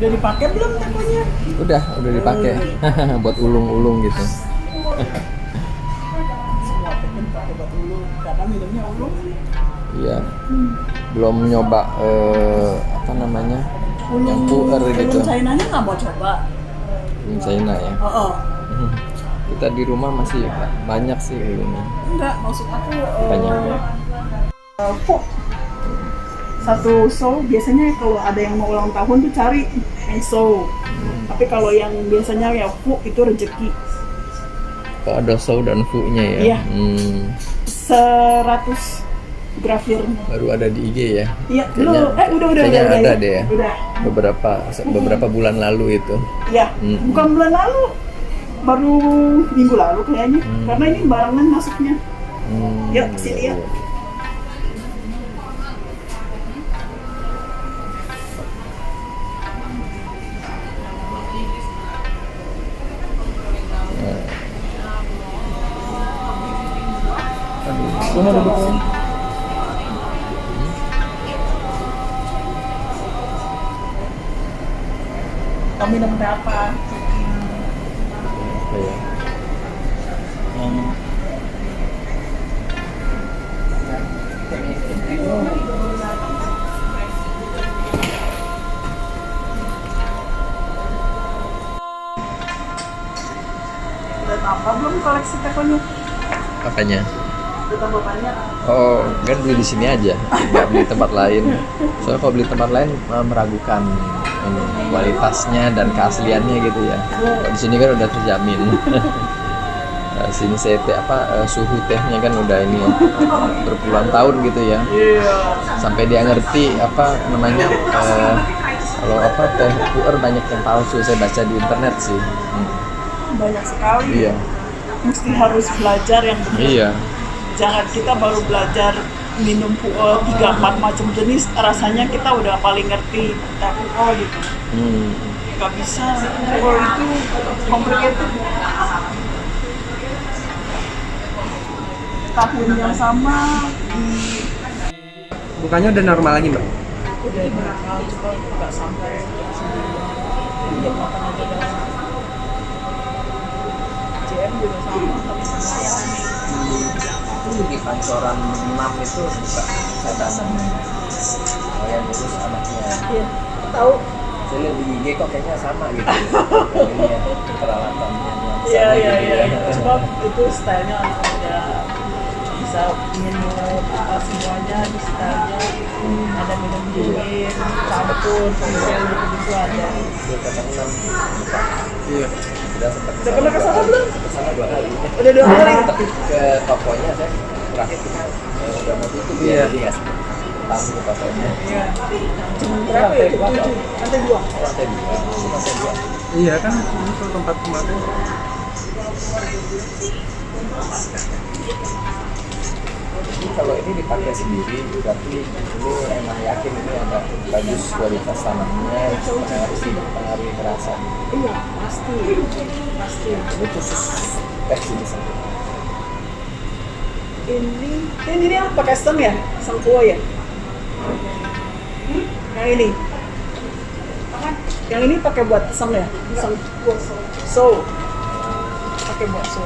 Udah dipakai belum tekonya? Udah dipakai. Buat ulung-ulung gitu. Semua teko dipakai buat ulung. Karena minumnya ulung. Iya. Belum nyoba apa namanya? Yang puer gitu. Ulung China-nya nggak mau coba. Ulung China ya. Oh. Kita di rumah masih banyak sih ulungnya. Enggak, maksud aku Banyak. Fu. Satu show biasanya kalau ada yang mau ulang tahun tuh cari yang show. Tapi kalau yang biasanya ya Fu itu rezeki. Kok ada show dan fu-nya ya? Iya. 100 grafirnya. Baru ada di IG ya? Iya, Kayaknya- udah kayaknya ada ya. deh ya. Udah. Beberapa bulan lalu itu. Iya, bukan bulan lalu. Baru minggu lalu kayaknya. Karena ini barengan masuknya. Yuk, sini ya. Cuma duduk sini. Kamu minum teh apa? Apa ya? Udah tambah belum koleksi tekonya? Apanya? Udah tambah banyak. Oh, kan beli di sini aja, nggak beli tempat lain. Soalnya kalau beli tempat lain meragukan ini, kualitasnya dan keasliannya gitu ya. Kalau di sini kan udah terjamin. Sini saya suhu tehnya kan udah ini ya, berpuluhan tahun gitu ya. Iya. Sampai dia ngerti apa namanya kalau teh puer banyak yang palsu, saya baca di internet sih. Banyak sekali. Iya. Mesti harus belajar yang benar. Iya. Jangan kita baru belajar minum 3-4 macam jenis, rasanya kita udah paling ngerti tentang gitu. Gak bisa, itu complicated. Tahun yang sama Mukanya udah normal lagi, Mbak. udah normal, cuma nggak sampai sini. Makan aja dah. JM juga sama, tapi lumayan. Itu di pancoran 6 itu buka cadangan. Yang ngurus anaknya. Iya, tahu. Saya lihat di IG kok kayaknya sama gitu. Ini ya, peralatannya. Iya. Cuma itu stylenya anak muda. Bisa minum apa semuanya di stylenya. Ada minum dingin, campur, kemudian gitu ada. Di kacang 6 buka. Iya. Udah sempat Udah pernah ke sana belum? Ke sana 2 kali. Udah 2 kali. Tapi ke tokonya saya terakhir kita udah mau tutup ya, jadi nggak tahu ke tokonya. Iya. Berapa ya? 7. Lantai 2. Lantai 2. Iya kan, ini tuh tempat kemarin. Jadi kalau ini dipakai sendiri, berarti ini emang yakin ini ada bagus kualitas tanahnya, pengaruhi rasa. Iya, pasti. Ini khusus teh jenis apa? Ini apa custom ya? Sangkuo ya? Yang ini. Yang ini pakai buat sem ya? So. Pakai buat so.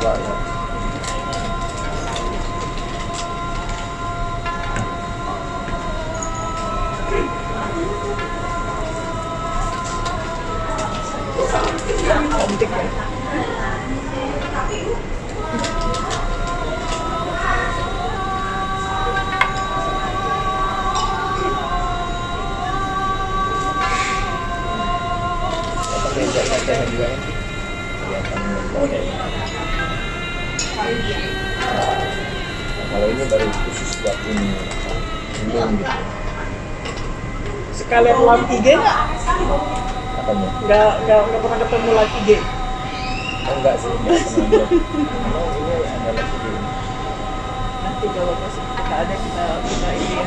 Dua ya. Cantik ya. Pakai jasa-jasa juga ini. Kelihatan model. Kalau ini baru khusus buat ini belum gitu. Sekalian live IG nggak? Apanya? Nggak pernah ketemu live IG. Oh, enggak sih, enggak pernah lihat. Memang ini ada lagi ini. Nanti kalau masih kita ada kita ini ya.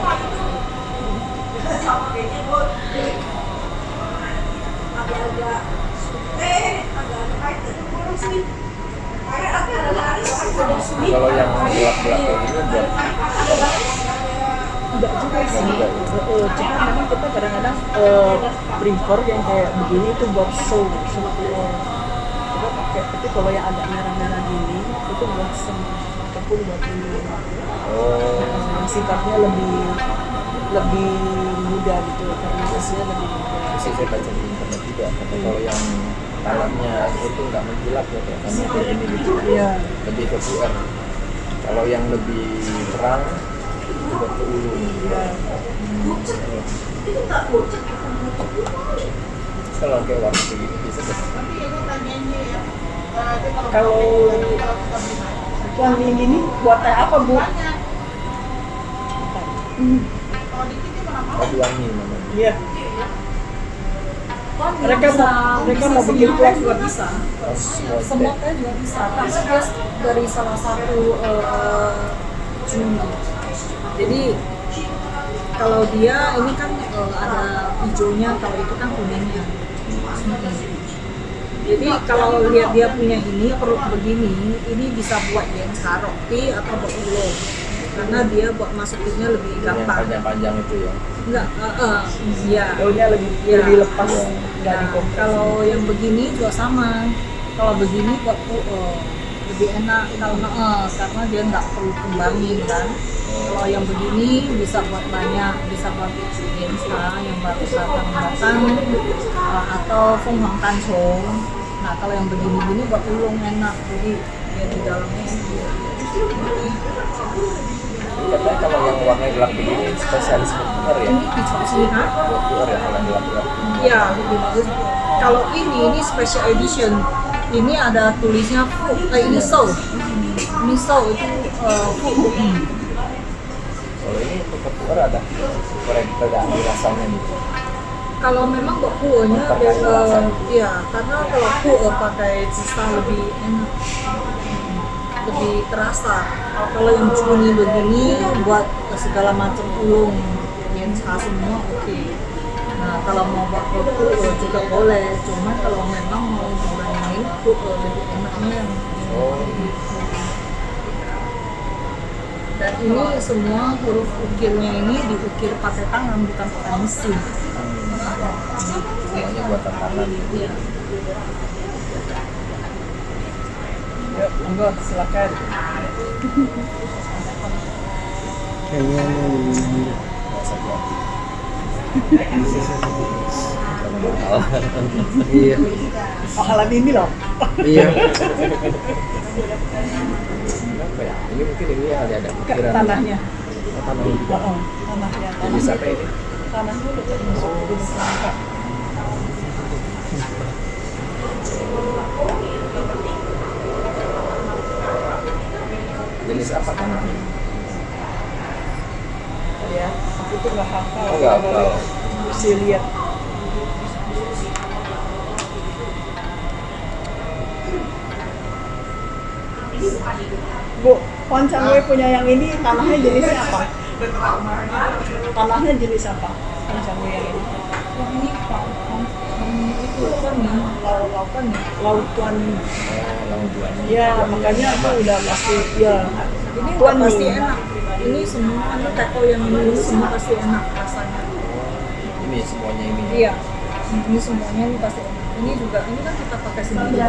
Kalau yang gelap-gelap kayak gini buat Enggak juga sih. Enggak juga. Cuma memang kita kadang-kadang prefer yang kayak begini itu buat show puer. Kita pakai, tapi kalau yang agak merah-merah gini itu buat sem ataupun buat ini. Oh, Yang sifatnya lebih muda gitu karena hasilnya lebih muda. bisa saya baca di internet juga. Tapi kalau yang tanahnya itu nggak mengkilap ya kayak tanah kayak ini gitu. Iya. Lebih ke puer. Kalau yang lebih terang itu buat ke ulung. Iya. Kalau kayak warna kayak gini bisa tuh. Kalau wangi ini buat teh apa, Bu? Kopi wangi namanya. Iya. Mereka mau bikin kue juga bisa. Oh, semua Semua teh. teh juga bisa, tapi dia dari salah satu cumi. Jadi kalau dia ini kan ada hijaunya, kalau itu kan kuningnya. Jadi kalau lihat dia punya ini perut begini, ini bisa buat yensa roti atau buat ulo, karena dia buat masukinnya lebih Yang gampang. panjang-panjang itu ya. Enggak, iya. Daunnya lebih Iya. lebih lepas, Iya. nggak Nah, dikompres. kalau yang begini juga sama. Kalau begini buat lebih enak karena dia nggak perlu kembangin kan. Kalau yang begini bisa buat banyak, bisa buat yensa yang baru batang-batang atau fung hang kancong. Nah kalau yang begini-gini buat ulung enak, jadi dia di dalamnya Katanya kalau yang warna gelap begini spesialis buat puer ya. ini dicuci kan? Buat puer ya kalau yang gelap-gelap. Ya, lebih bagus. Kalau ini special edition. Ini ada tulisnya fruit, ini soul. Ini soul itu fruit. Kalau ini untuk ke puer ada puer yang kita ambil rasanya nih. Kalau memang buat kuahnya, Pakai rasanya. ya karena kalau kuah pakai sisa lebih enak, lebih terasa. Kalau yang cumi begini buat segala macam ulung, yensa semua oke. Nah kalau mau buat kuah juga boleh, cuma kalau memang mau dibandingin kuah lebih enaknya yang Oh, dan ini semua huruf ukirnya ini diukir pakai tangan bukan pakai mesin. semuanya buatan tangan. Iya. Yuk, monggo silakan. Kayaknya ini Rasa hati. iya Mahalan ini loh. iya Kenapa ya? Ini mungkin ini yang ada pikiran. Tanahnya. Oh, tanah juga. Tanahnya. Jenis apa ini? Tanah dulu termasuk jenis langka. Jenis apa tanah ini? Ya, aku tuh nggak hafal. Oh, nggak hafal. Mesti lihat. Bu, Poncangwe punya yang ini tanahnya jenisnya apa? Tanahnya jenis apa? Poncangwe yang ini. Yang ini Pak, itu apa nih? Lautan nih. Lautan. Oh, laut duanya. Ya, makanya aku udah pasti ya. Ini udah Tuan pasti nih. enak. Ini semua anu teko yang ini semua pasti enak rasanya. Ini semuanya ini. Iya. Ini semuanya ini pasti enak. Ini juga ini kan kita pakai sendiri.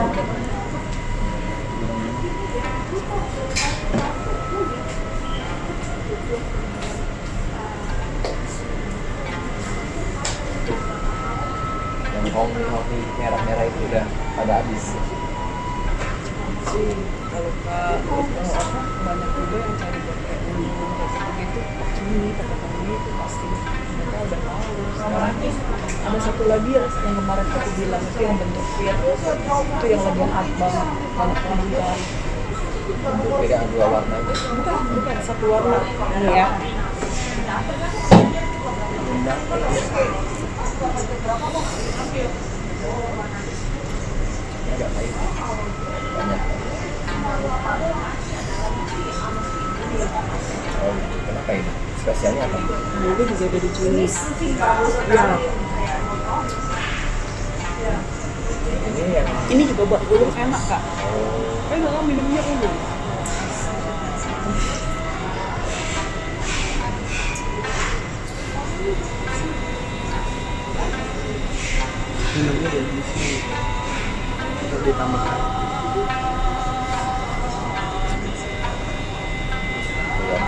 Yang homey merah-merah itu udah pada habis. Sih, kalau apa banyak juga yang cari buat kayak ulu kayak gitu ini kata-kata itu pasti mereka udah tahu. Sekarang nih ada satu lagi ya, yang kemarin aku bilang itu yang bentuk pir itu yang lebih hot banget banyak orang cari. Beda dua warna aja. Bukan satu warna ini ya. Ini agak pahit. Banyak. Oh, kenapa ini? Spesialnya apa? Dulu juga jadi jenis. Ya. Ini yang Ini juga buat ulung enak kak. oh, Kan kalau minumnya ulung. minumnya di sini atau ditambahkan.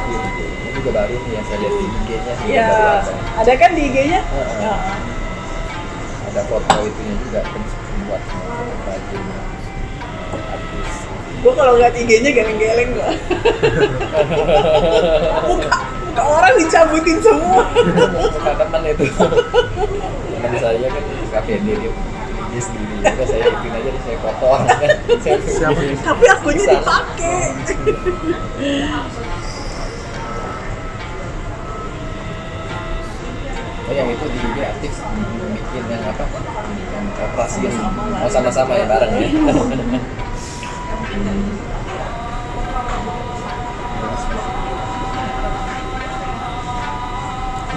Ini juga baru nih yang saya lihat di IG-nya. Iya, ada kan di IG-nya? Heeh. Ya. Ada foto itunya juga buat rajin artis. Gue kalau ngeliat IG-nya geleng-geleng gue. muka orang dicabutin semua. Bukan teman itu. Teman saya kan suka pede dia sendiri. Udah saya ikutin aja deh, saya foto. Siapa yang Tapi akunya dipakai. Oh yang itu di IG aktif bikin yang apa? Yang operasi yang sama-sama ya bareng ya.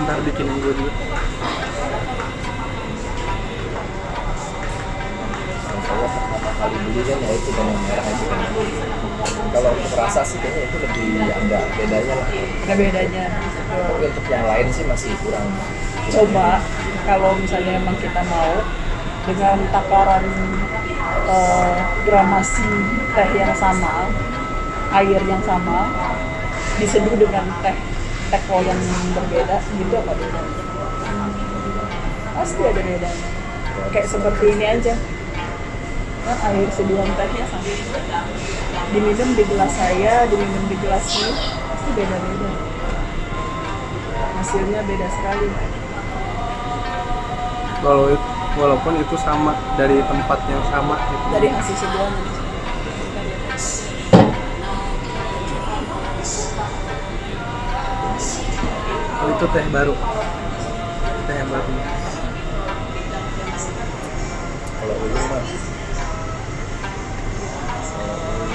ntar bikinin gue juga. Yang saya pertama kali beli kan ya itu benang merah itu kan. Kalau untuk rasa sih kayaknya itu lebih ada bedanya lah. Ada bedanya. Tapi untuk yang lain sih masih kurang. Coba kalau misalnya emang kita mau dengan takaran gramasi teh yang sama, air yang sama, diseduh dengan teh yang berbeda, gitu apa beda? Pasti ada bedanya. Kayak seperti ini aja, kan air seduhan tehnya sama. Diminum di gelas saya, diminum di gelas ini, pasti beda-beda. Hasilnya beda sekali. Walaupun itu sama dari tempat yang sama gitu. Dari hasil seduhan. Oh, itu teh baru. Teh yang baru. Kalau ulung mah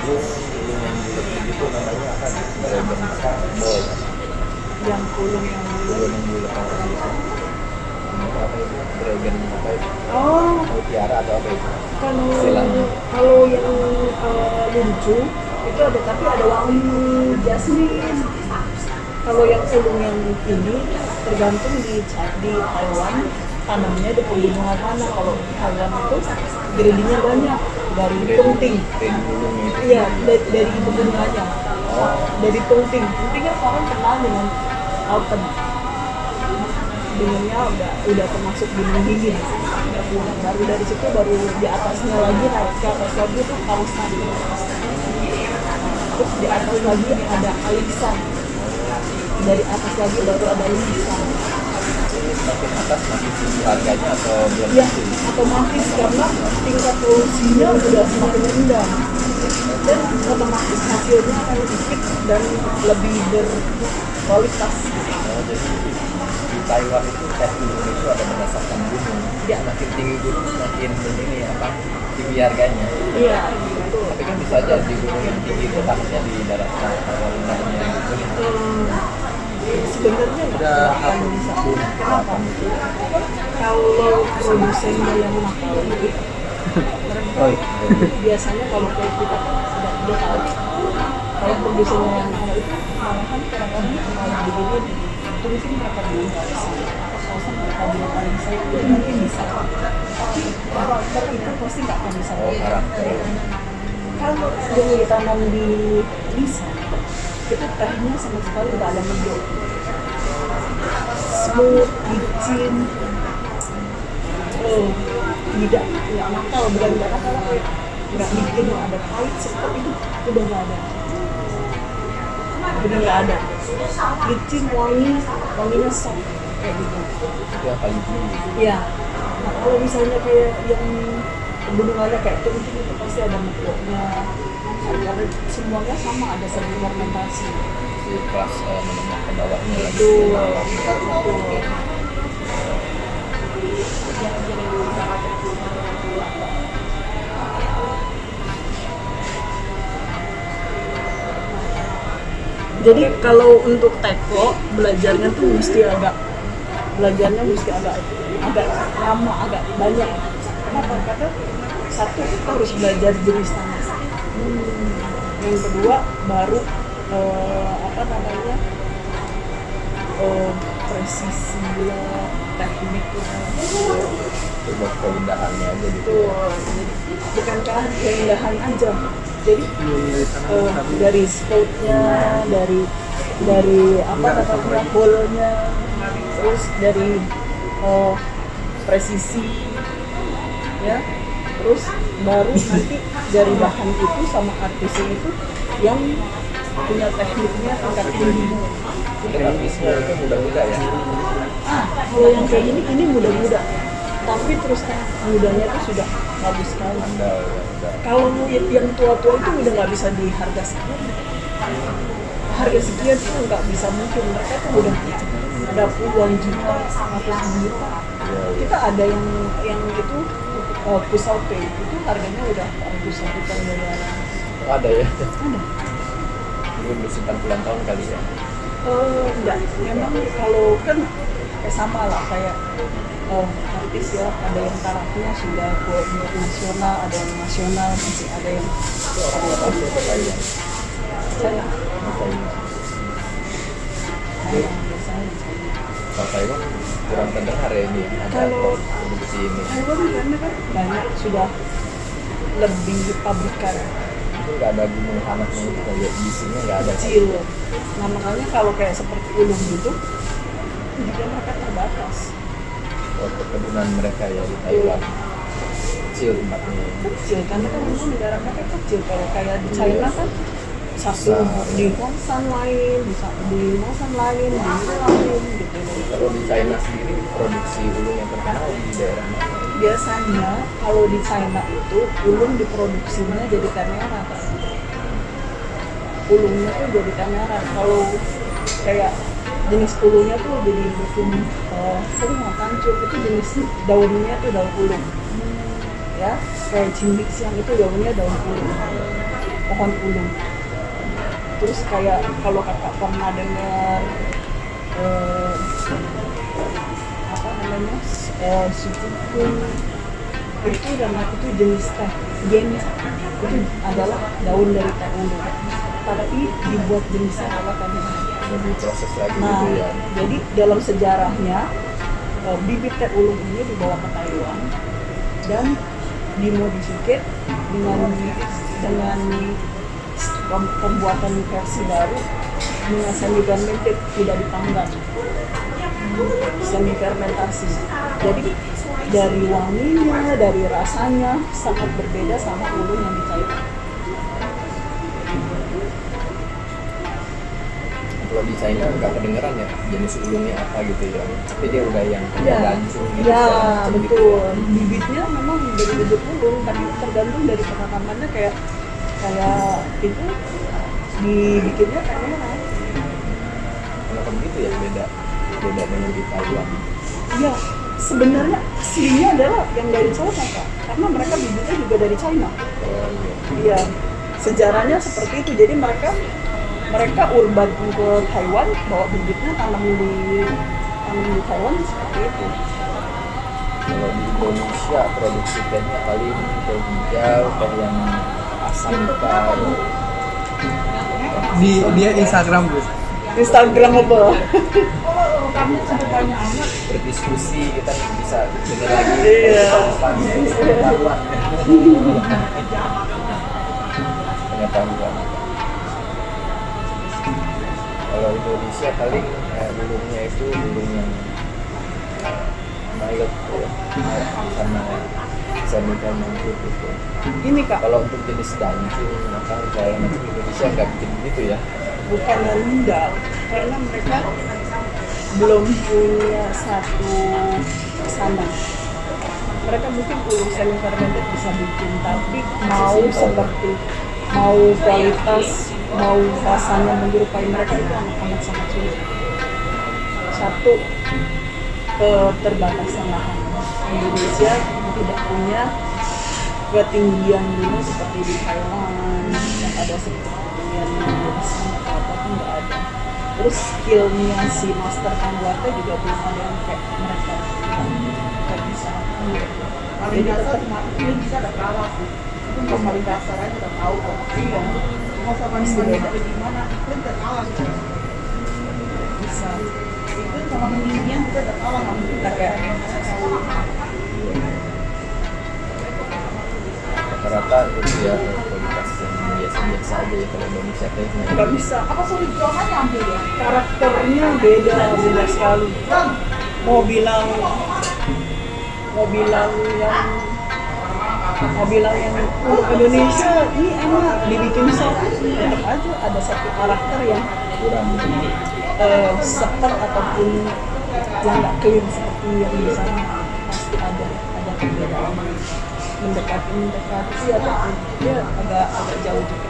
ulung yang bulat begitu namanya apa? Dragon boy. Yang kulung yang Ulung yang bulat gitu. Apa itu? Dragon apa itu? Oh, Mutiara atau apa itu? kalau Istilahnya. kalau yang lucu itu ada, tapi ada wangi jasmin. Kalau yang ulung yang ini tergantung di Taiwan tanamnya di pegunungan mana. Kalau Taiwan itu gredinya banyak dari Tungting. Gredi ulung itu. Iya, dari pegunungannya. Dari Tungting. Tungting kan orang kenal dengan autumn. Gunungnya udah termasuk gunung dingin. Baru dari situ baru di atasnya lagi, naik ke atas lagi itu kawasan. Terus di atas lagi ada alisan. Dari atas lagi baru ada alisan. Semakin atas makin tinggi harganya atau belum Ya, tentu? otomatis karena tingkat polusinya udah semakin rendah. Dan otomatis hasilnya akan lebih fit dan lebih berkualitas. Oh, jadi di Taiwan itu teh ulung itu ada berdasarkan gunung. Ya. Semakin tinggi gunung semakin ini apa? Tinggi harganya. Iya, betul. Tapi kan bisa aja di gunung yang tinggi itu takutnya di darat renahnya gitu. Sebenarnya nggak Ada akan bisa. Kenapa? Kalau produsennya yang nakal itu, Oh iya. biasanya kalau kayak kita kan udah tahu. Kalau produsennya yang nakal itu malahan kadang-kadang malah begini, tulisin berapa dulu atau kawasan berapa dulu paling saya itu mungkin bisa. Tapi karakter itu pasti nggak akan bisa. Oh, karakter. Kalau yang ditanam di desa, itu tehnya sama sekali nggak ada mendung. Smooth, licin, tidak nakal, bukan nggak nakal, nggak bikin ada pahit seperti itu udah nggak ada, udah nggak ada. Licin, wanginya soft kayak gitu. Itu yang paling tinggi. Iya. Nah, kalau misalnya kayak yang pegunungannya kayak Tungting itu pasti ada mekoknya. Karena semuanya sama, ada satu fermentasi. Itu kelas menengah ke bawahnya lagi. Betul. Jadi kalau untuk teko belajarnya tuh mesti agak lama, agak banyak. Kenapa? Karena satu kita harus belajar jenis tanah. Yang kedua baru presisi teknik itu buat keindahannya aja gitu. Tuh, jadi bukan karena keindahan aja. Jadi Dari sana dari scope-nya, dari apa namanya hole-nya, terus dari presisi, ya, terus baru nanti dari bahan itu sama artisnya itu yang punya tekniknya tingkat tinggi. Mungkin artisnya itu muda-muda ya. Kalau yang kayak ini muda-muda, tapi terus terang mudanya itu sudah bagus sekali. Andal ya, udah. Kalau yang tua-tua itu udah nggak bisa di harga sekian. Harga sekian itu nggak bisa mungkin, mereka tuh udah puluhan juta, ratusan juta. Iya, iya. Kita ada yang itu pusat pay itu harganya udah ratusan juta miliaran. Oh, ada ya. Ada. Belum disimpan puluhan tahun kali ya. Enggak, memang kalau kan kayak sama lah kayak artis ya, ada yang tarafnya sudah ke nasional, ada yang nasional, masih ada yang Saya saya biasanya kalau Taiwan kurang terdengar ya ini ada Kalau- produksi ini. Taiwan karena kan banyak sudah lebih pabrikan Itu nggak ada gunung panasnya itu kayak di sini nggak ada. kecil. Nah makanya kalau kayak seperti ulung gitu, juga mereka terbatas. Oh, perkebunan mereka ya di Taiwan kecil tempatnya. Kecil karena kan memang negara mereka kecil. Kalau kayak di China kan satu Besar. di Hongshan lain, di Hongshan lain, di ini lain gitu. Kalau di China sendiri produksi ulung yang terkenal di daerah mana? Biasanya kalau di China itu ulung diproduksinya jadi kamera kan. Ulungnya tuh jadi kamera. Kalau kayak jenis ulungnya tuh jadi musim kancur itu jenis daunnya tuh daun ulung. Ya, kayak cilik yang itu daunnya daun ulung, pohon ulung. Terus kayak kalau kakak pernah dengar apa namanya sukun itu itu jenis teh gen itu adalah daun dari teh ulung, tapi dibuat jenisnya adalah kamera. Lebih proses lagi Nah, gitu ya. jadi dalam sejarahnya bibit teh ulung ini dibawa ke Taiwan dan dimodifikasi dengan pembuatan versi baru dengan semi fermented, tidak dipanggang, semi fermentasi. Jadi dari wanginya, dari rasanya sangat berbeda sama ulung yang di Taiwan. Kalau di China nggak kedengeran ya jenis ulungnya apa gitu ya. Tapi dia udah yang Ya, kayak gancung gitu. ya segala macam gitu. betul. Bibitnya memang dari bibit ulung, tapi tergantung dari penanamannya kayak itu dibikinnya kayak mana? Kenapa begitu ya beda dengan di Taiwan? Iya, sebenarnya aslinya adalah yang dari China Kak, karena mereka bibitnya juga dari China. Oh, iya. Iya, sejarahnya seperti itu. Jadi mereka urban ke Taiwan, bawa bibitnya tanam di Taiwan seperti itu. Kalau di Indonesia produksi tehnya paling teh hijau, teh yang asam baru. di dia Instagram Gus. Instagram apa? Kamu sudah banyak amat. Berdiskusi kita bisa dengar lagi Iya. pengetahuan. Pengetahuan. Kalau Indonesia paling ulungnya itu ulung yang mild ya, sama semi fermented gitu. Ini Kak, Kalau untuk jenis dancing maka segala macam Indonesia nggak bikin begitu ya. bukan rendah, karena mereka belum punya satu sana. Mereka mungkin ulung semi fermented bisa bikin, tapi mau kualitas, mau rasanya menyerupai mereka itu amat sangat sulit. Satu, keterbatasan lahan. Indonesia tidak punya ketinggian gunung seperti di Thailand yang ada seperti ketinggian atau apapun nggak ada. Terus skillnya si master pembuatnya juga belum ada yang kayak mereka, nggak bisa. Jadi tetap kita ada kalah sih. Itu yang paling dasar aja udah tahu kok. Iya. Masa bandingin itu di mana? Itu udah kalah sih. Bisa. Itu sama pendirian kita udah kalah, kita kayak ya kualitas yang biasa-biasa aja ya kalau Indonesia kayaknya. nggak bisa. Apa sulit jualannya ambil ya? Karakternya beda sekali. Mau bilang yang untuk Indonesia ini enak dibikin sop, tetap aja ada satu karakter yang Kurang sepet ataupun yang nggak clean seperti yang di sana. Pasti ada perbedaan, mendekati ataupun dia agak jauh juga.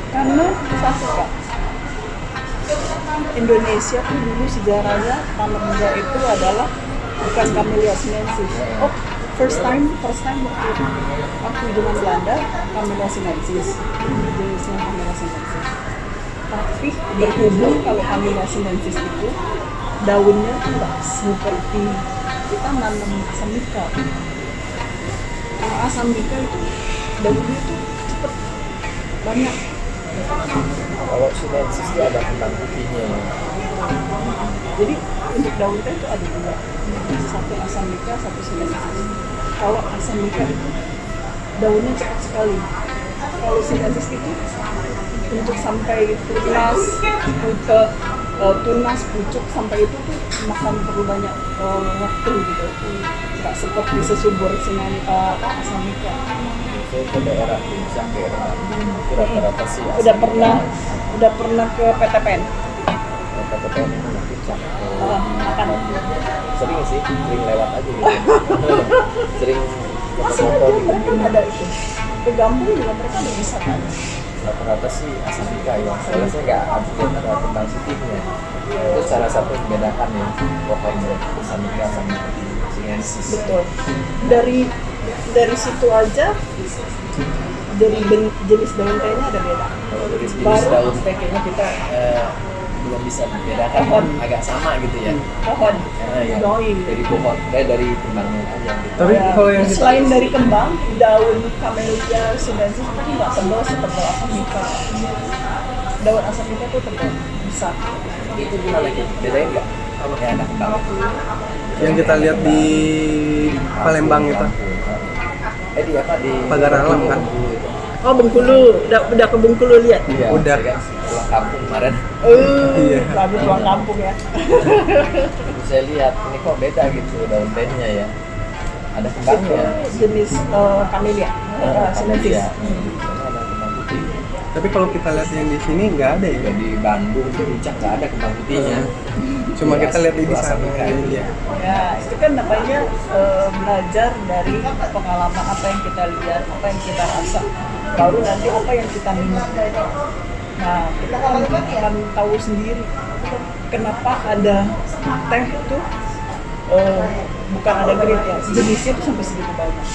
Karena satu Kak, Indonesia tuh dulu sejarahnya tanam muda itu adalah bukan Camellia sinensis. Oh, first time waktu zaman Belanda Camellia sinensis, jenisnya Camellia sinensis. Tapi berhubung kalau Camellia sinensis itu daunnya tuh nggak seperti kita nanam asam mika. Kalau asam mika itu daunnya tuh cepet banyak. kalau sinensis dia ada kembang putihnya. Jadi untuk daun teh itu ada dua, satu asam mika, satu sinensis. Kalau asam mika itu daunnya cepat sekali. Kalau sinensis itu untuk sampai tunas pucuk sampai itu tuh makan perlu banyak waktu gitu. Nggak seperti sesubur asam mika. Saya ke daerah puncak ke daerah Bandung itu rata-rata sih Udah pernah ke PTPN? PTPN itu puncak. Makan. Sering lewat aja gitu. Sering foto-foto di Kan ada itu. Ke Gampung juga mereka ada bisa kan? rata-rata sih asam mika ya. Soalnya saya nggak update ada kembang putihnya. Itu salah satu yang membedakan ya pohon asam mika sama sinensis. Betul. Dari situ aja dari jenis daun tehnya ada beda. Kalau dari jenis Baru- daun teh kayaknya kita belum bisa membedakan, Pohon. agak sama gitu ya. Pohon. Ya, Doi. dari pohon, dari kembangnya aja gitu. Tapi kalau yang kita Selain dari kembang, daun Camellia sinensis itu nggak tebal setebal asam mika. Daun asam mika itu tebal, besar. Itu gimana gitu? Bedain nggak? Kalau kayak ada kembang yang kita lihat di Palembang itu, di apa di Pagar Alam kan? Oh, Bengkulu, udah ke Bengkulu lihat. Iya, Udah. saya kan pulang kampung kemarin. Iya. Habis pulang kampung ya. Terus saya lihat ini kok beda gitu daun tehnya ya. Ada kembangnya. Itu jenis Camellia sinensis. Iya. Karena ada kembang putih. Tapi kalau kita lihat yang di sini nggak ada ya. Juga di Bandung, di Puncak nggak ada kembang putihnya. Cuma kita lihat di Asam sana mika ya. itu. Iya. Ya, itu kan namanya belajar dari pengalaman apa yang kita lihat, apa yang kita rasa, baru nanti apa yang kita minum. Nah, kita akan tahu sendiri kenapa ada teh itu bukan ada grade ya, jenisnya itu sampai segitu banyak.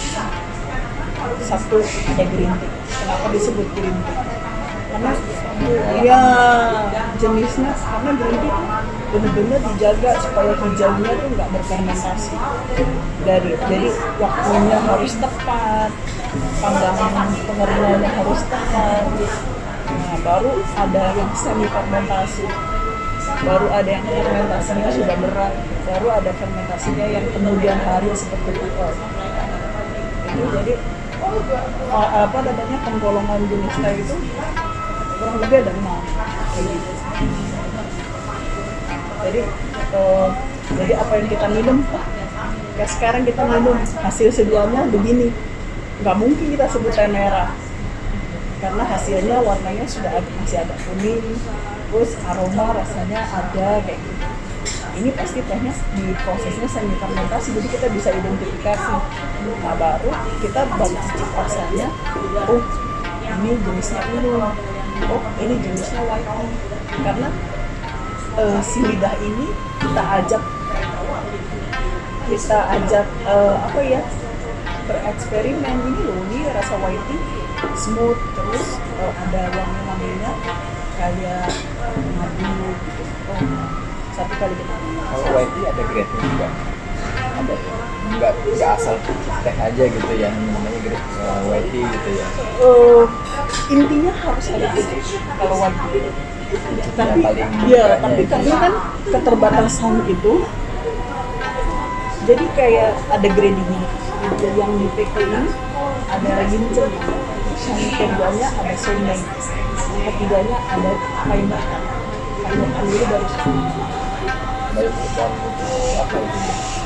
Satu ada green tea. Kenapa disebut green tea? Karena ya jenisnya, karena green tea benar-benar dijaga supaya hijaunya tuh nggak berfermentasi. Jadi waktunya harus tepat, panggangan pengeringannya harus tepat. Nah, baru ada yang semi fermentasi, baru ada yang fermentasinya sudah berat, baru ada fermentasinya yang kemudian hari seperti itu. Itu jadi apa namanya penggolongan jenis teh itu kurang lebih ada 6 kayak gitu. Jadi apa yang kita minum, kayak sekarang kita minum hasil sedianya begini, nggak mungkin kita sebut teh merah karena hasilnya warnanya sudah masih agak kuning, terus aroma rasanya ada kayak gitu. Ini pasti tehnya di prosesnya semi fermentasi, jadi kita bisa identifikasi. Nah, baru kita baru cicip rasanya, oh ini jenisnya ini, oh ini jenisnya white tea. Karena si lidah ini kita ajak apa ya, bereksperimen. Ini loh, ini rasa white tea smooth, terus ada wangi-wanginya kayak madu gitu. Satu kali kita minum. Kalau white tea ada grade-nya juga. Ada nggak asal teh aja gitu ya, namanya grade white tea gitu ya. Intinya harus ada grade kalau white tea. Tapi paling ya, mudahnya tapi itu. karena kan keterbatasan itu Jadi kayak ada gradingnya. Jadi yang di PK ini ada ginseng, yang keduanya ada somai, yang ketiganya ada kainu. Kainu dulu baru somai. Baik dan itu apa itu?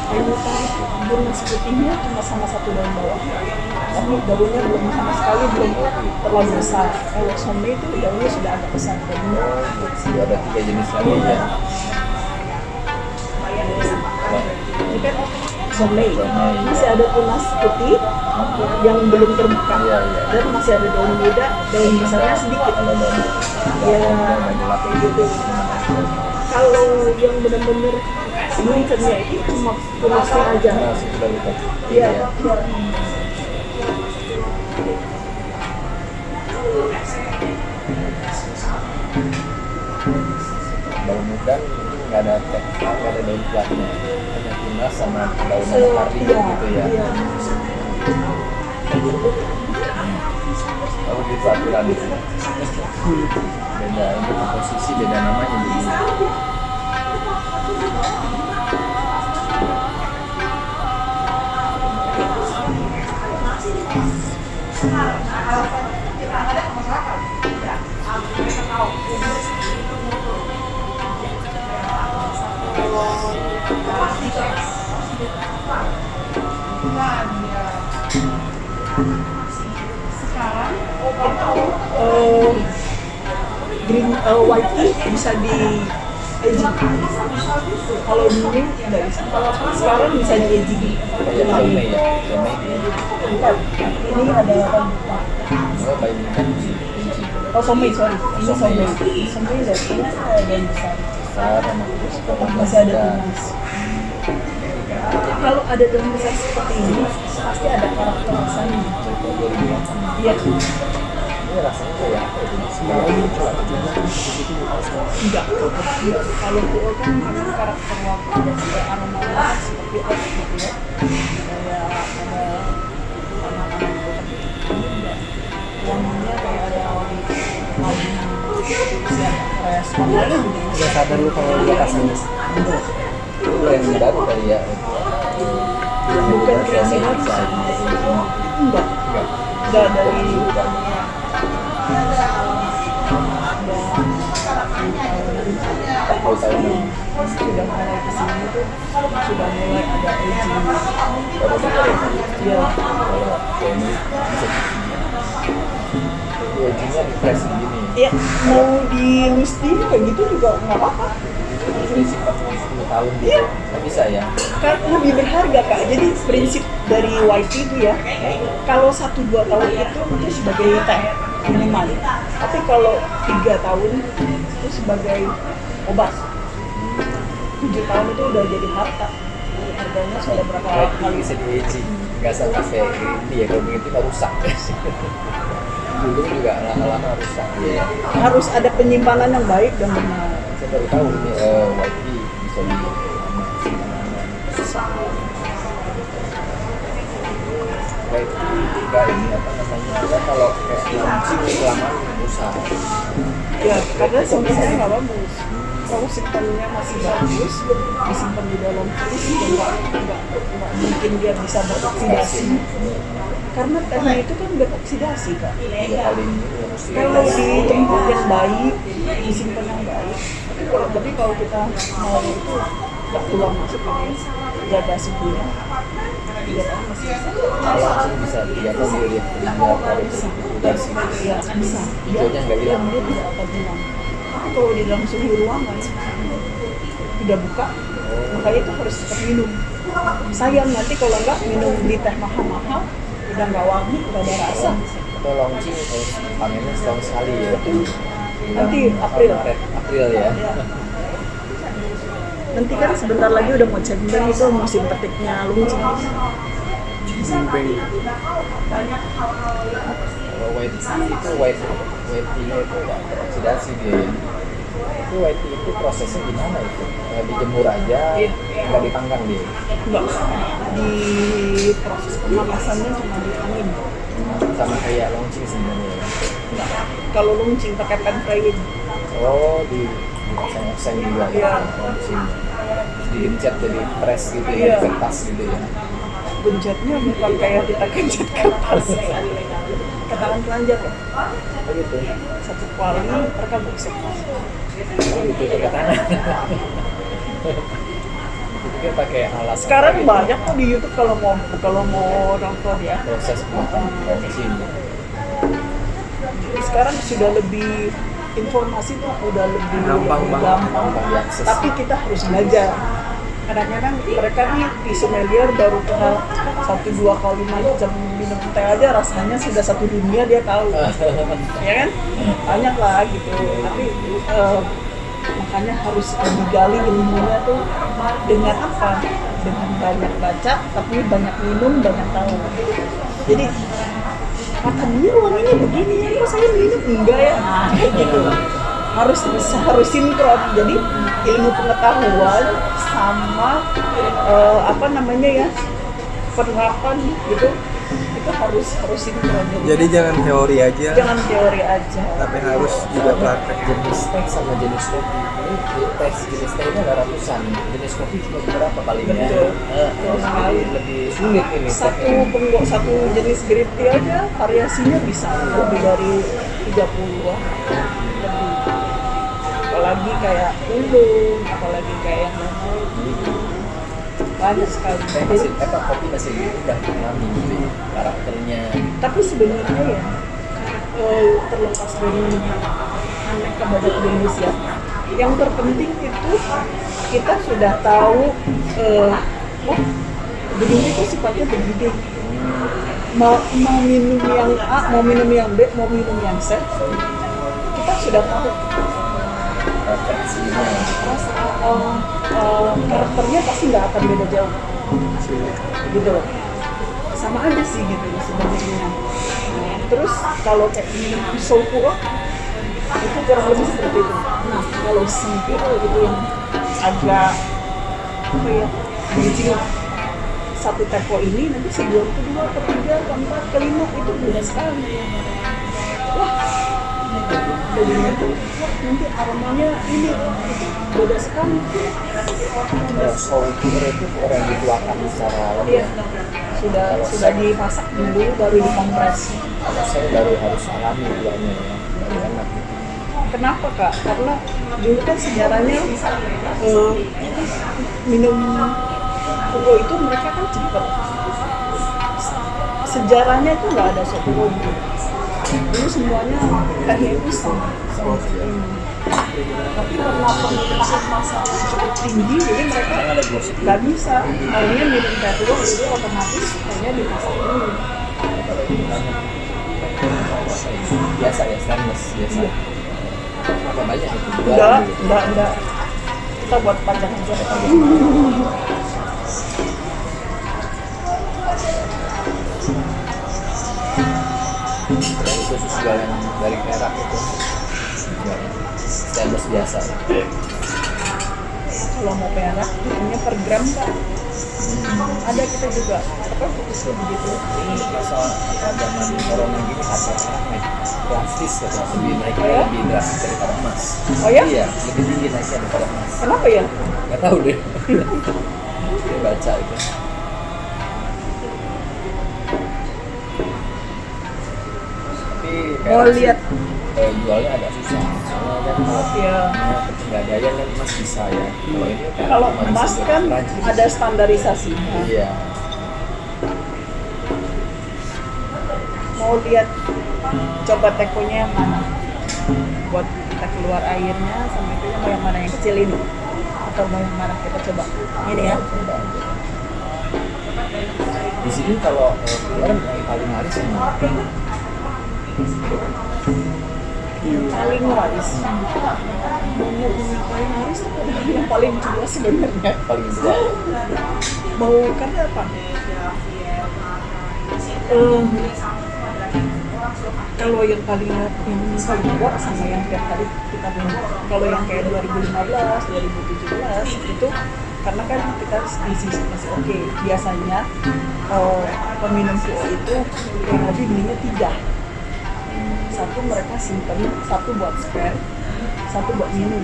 Kainu daun nasi putihnya cuma sama satu daun bawah, tapi daunnya belum sama sekali belum terlalu besar. Kalau somai itu daunnya sudah agak besar. Oh, ada 3 jenis lagi ya. Ini kan somai, masih ada tunas putih yang belum terbuka, Iya, iya. dan masih ada daun muda, daun besarnya sedikit. Ada daun Ya, gelap kayak gitu. Kalau yang benar-benar ginsengnya itu cuma tunasnya aja. Nah, sudah lupa. Iya. Daun muda ini nggak ada nggak ada daun kuatnya, hanya tunas sama daun Iya, kari gitu ya. iya. Oh gitu aturan itu. Beda untuk komposisi, beda namanya jadi. Green white tea bisa di aging. Kalau dulu nggak bisa. Sekarang bisa di aging. Kayak somai ya, somai di Bukan. Ini ada rambutan. oh bayi kan kunci Oh somai, sorry. Ini Somai. somai. Somai dari ini dan besar. besar sama terus Masih ada tunas. Kalau ada daun besar seperti ini, pasti ada karakter rasanya. Iya. Ini rasanya kayak apa itu? Sekarang Enggak. Kalau pu'o kan memang karakter waktu ada aroma seperti es gitu ya. Kayak ada anak-anak gitu kan. Ini enggak. Wanginya kayak ada wangi madu, fresh. Makanya Udah sadar lu kalau dia rasanya. itu yang baru kali ya. bukan kreasi baru. Enggak. Enggak dari Tahu tahu nih. sudah mulai kesini tuh sudah mulai ada aging. Baru dengar ya. Iya. Kalau kayak ini bisa. Itu agingnya di press begini. Ya mau di Lusti kayak gitu juga nggak apa-apa. Jadi simpan 10 tahun gitu. Iya. Nggak bisa ya. Kan lebih berharga kak. Jadi prinsip dari YT itu ya, kalau 1-2 tahun itu sebagai teh minimal. Tapi kalau 3 tahun itu sebagai obat. 7 tahun itu udah jadi harta. Harganya sudah berapa White tea kali? bisa di aging. Nggak sama kayak green tea ya. Kalau green tea nggak rusak. Dulu juga lama-lama rusak. Iya. Harus ada penyimpanan yang baik dan benar. Saya baru tahu ini white tea bisa di white tea juga ini apa namanya kan kalau kayak launching kelamaan rusak. Ya, karena simpannya nggak bagus. Kalau simpannya masih bagus, disimpan di dalam fris, nggak mungkin dia bisa beroksidasi. Karena tehnya itu kan beroksidasi kak. Tiga kali ini ya mesti Kalau di tempat yang baik, disimpan yang baik. Tapi kalau kita mau itu nggak keluar masuk ini, jaga suhunya. 3 tahun masih bisa. launching bisa 3 tahun dia kali Bisa. udah sih. Ya bisa. Hijaunya nggak hilang. Dia tidak akan hilang. Tapi kalau di dalam suhu ruangan udah buka, makanya itu harus tetap minum. Sayang nanti kalau nggak minum beli teh mahal-mahal, udah nggak wangi, udah ada rasa. Atau launching kalau panennya setahun sekali ya. Nanti April. April ya. Ya. Nanti kan sebentar lagi udah mau cendeng itu musim petiknya luncing. Beng. Kalau white tea itu white tea-nya itu nggak teroksidasi dia. Itu white tea itu prosesnya gimana itu? Dijemur aja, nggak dipanggang dia. Enggak. Di proses pemanasannya cuma di angin. Sama kayak launching sebenarnya. Enggak. Kalau luncing pakai pan frying. Oh di oseng-oseng juga Iya. ya launching. diincet jadi press gitu Iya. ya, kertas gitu ya. Gencetnya bukan kayak kita gencet kertas. Katakan telanjang ya. Begitu. Satu kali mereka gosok. Gitu pakai tangan. Itu pakai alat. Sekarang gitu. banyak kok di YouTube kalau mau nonton ya. Proses ini. Sekarang sudah lebih informasi tuh udah lebih Gampang banget. Gampang diakses. tapi kita harus belajar. Kadang-kadang mereka nih di sommelier baru kenal 1-2 kali macam minum teh aja rasanya sudah satu dunia dia tahu. Ya kan? Banyak lah gitu. Tapi makanya harus digali ilmunya tuh dengan apa? Dengan banyak baca, tapi banyak minum, banyak tahu. Jadi kata dia wanginya begini ya, kok saya minum enggak ya? Nah, kayak gitu. Harus sinkron. Jadi ilmu pengetahuan sama apa namanya ya, penerapan gitu itu harus sinkron. Jadi jangan teori aja, jangan teori aja. tapi harus juga praktek. Jenis teh sama jenis kopi ini teh jenis tehnya ada ratusan, jenis kopi cuma beberapa paling ya. Betul. Lebih sulit ini Satu jenis green tea aja variasinya bisa lebih dari 30-an lebih. Apalagi kayak ulung, apalagi kayak yang lain banyak sekali. teh masih kopi masih udah dipahami gitu ya, karakternya. Tapi sebenarnya ya terlepas dari aneka banyak jenis ya, yang terpenting itu kita sudah tahu gedung itu sifatnya begini. Mau minum yang A, mau minum yang B, mau minum yang C, kita sudah tahu. Referensinya Karakternya pasti nggak akan beda jauh, gitu loh. Sama aja sih gitu sebenarnya. Terus kalau kayak minum pisau pura itu kurang lebih seperti itu. Nah kalau sempit gitu yang agak apa ya, biji satu teko ini nanti sebelum kedua, ketiga, keempat, kelima itu beda sekali. Wah, jadinya tuh wah nanti aromanya ini itu beda sekali. soul cure itu orang yang dituakan secara Iya, sudah dimasak dulu baru dikompres. kalau saya baru harus alami duanya ya. Enak. Kenapa Kak? Karena dulu kan sejarahnya minum Pugo itu mereka kan cepet. Sejarahnya itu nggak ada sop Pugo. Dulu semuanya tehnya itu sama. Tapi karena permintaan pasar cukup tinggi, jadi mereka Karena ada gosip nggak bisa. Maunya minum teh Pugo, jadi otomatis tehnya dimasak dulu. biasa ya, stainless biasa. Apa banyak itu? Enggak. Kita buat pajak aja. Itu jual yang dari perak itu. Stainless biasa. Kalau mau perak, hanya per gram Kak. Ada kita juga. Apa fokusnya begitu? Ini masa zaman corona gini harga perak naik drastis ya, lebih naiknya Oh ya? lebih drastis daripada emas. Oh ya? Iya, lebih tinggi naiknya daripada emas. Kenapa ya? Gak tahu deh. Dia baca itu. Tapi Mau perak sih, lihat? jualnya agak susah. Soalnya kan kalau Ya. pegadaian kan emas bisa ya. Kalau ini perak Kalau cuma emas bisa kan rajin. ada standarisasinya. Iya. Mau lihat coba tekonya yang mana? Buat kita keluar airnya sama itunya mau yang mana yang kecil ini? Atau mau yang mana kita coba? Ini ya. Di sini kalau keluar yang paling laris yang mana? Paling laris. Mau yang paling laris itu adalah yang paling tua sebenarnya. Paling tua. Mau karena apa? Kalau yang paling tua sama yang kayak tadi kita bilang, kalau yang kayak 2015, 2017 itu karena kan kita isi masih oke. Biasanya peminum PO itu yang lebih belinya 3. Satu mereka simpen, satu buat spare, satu buat minum.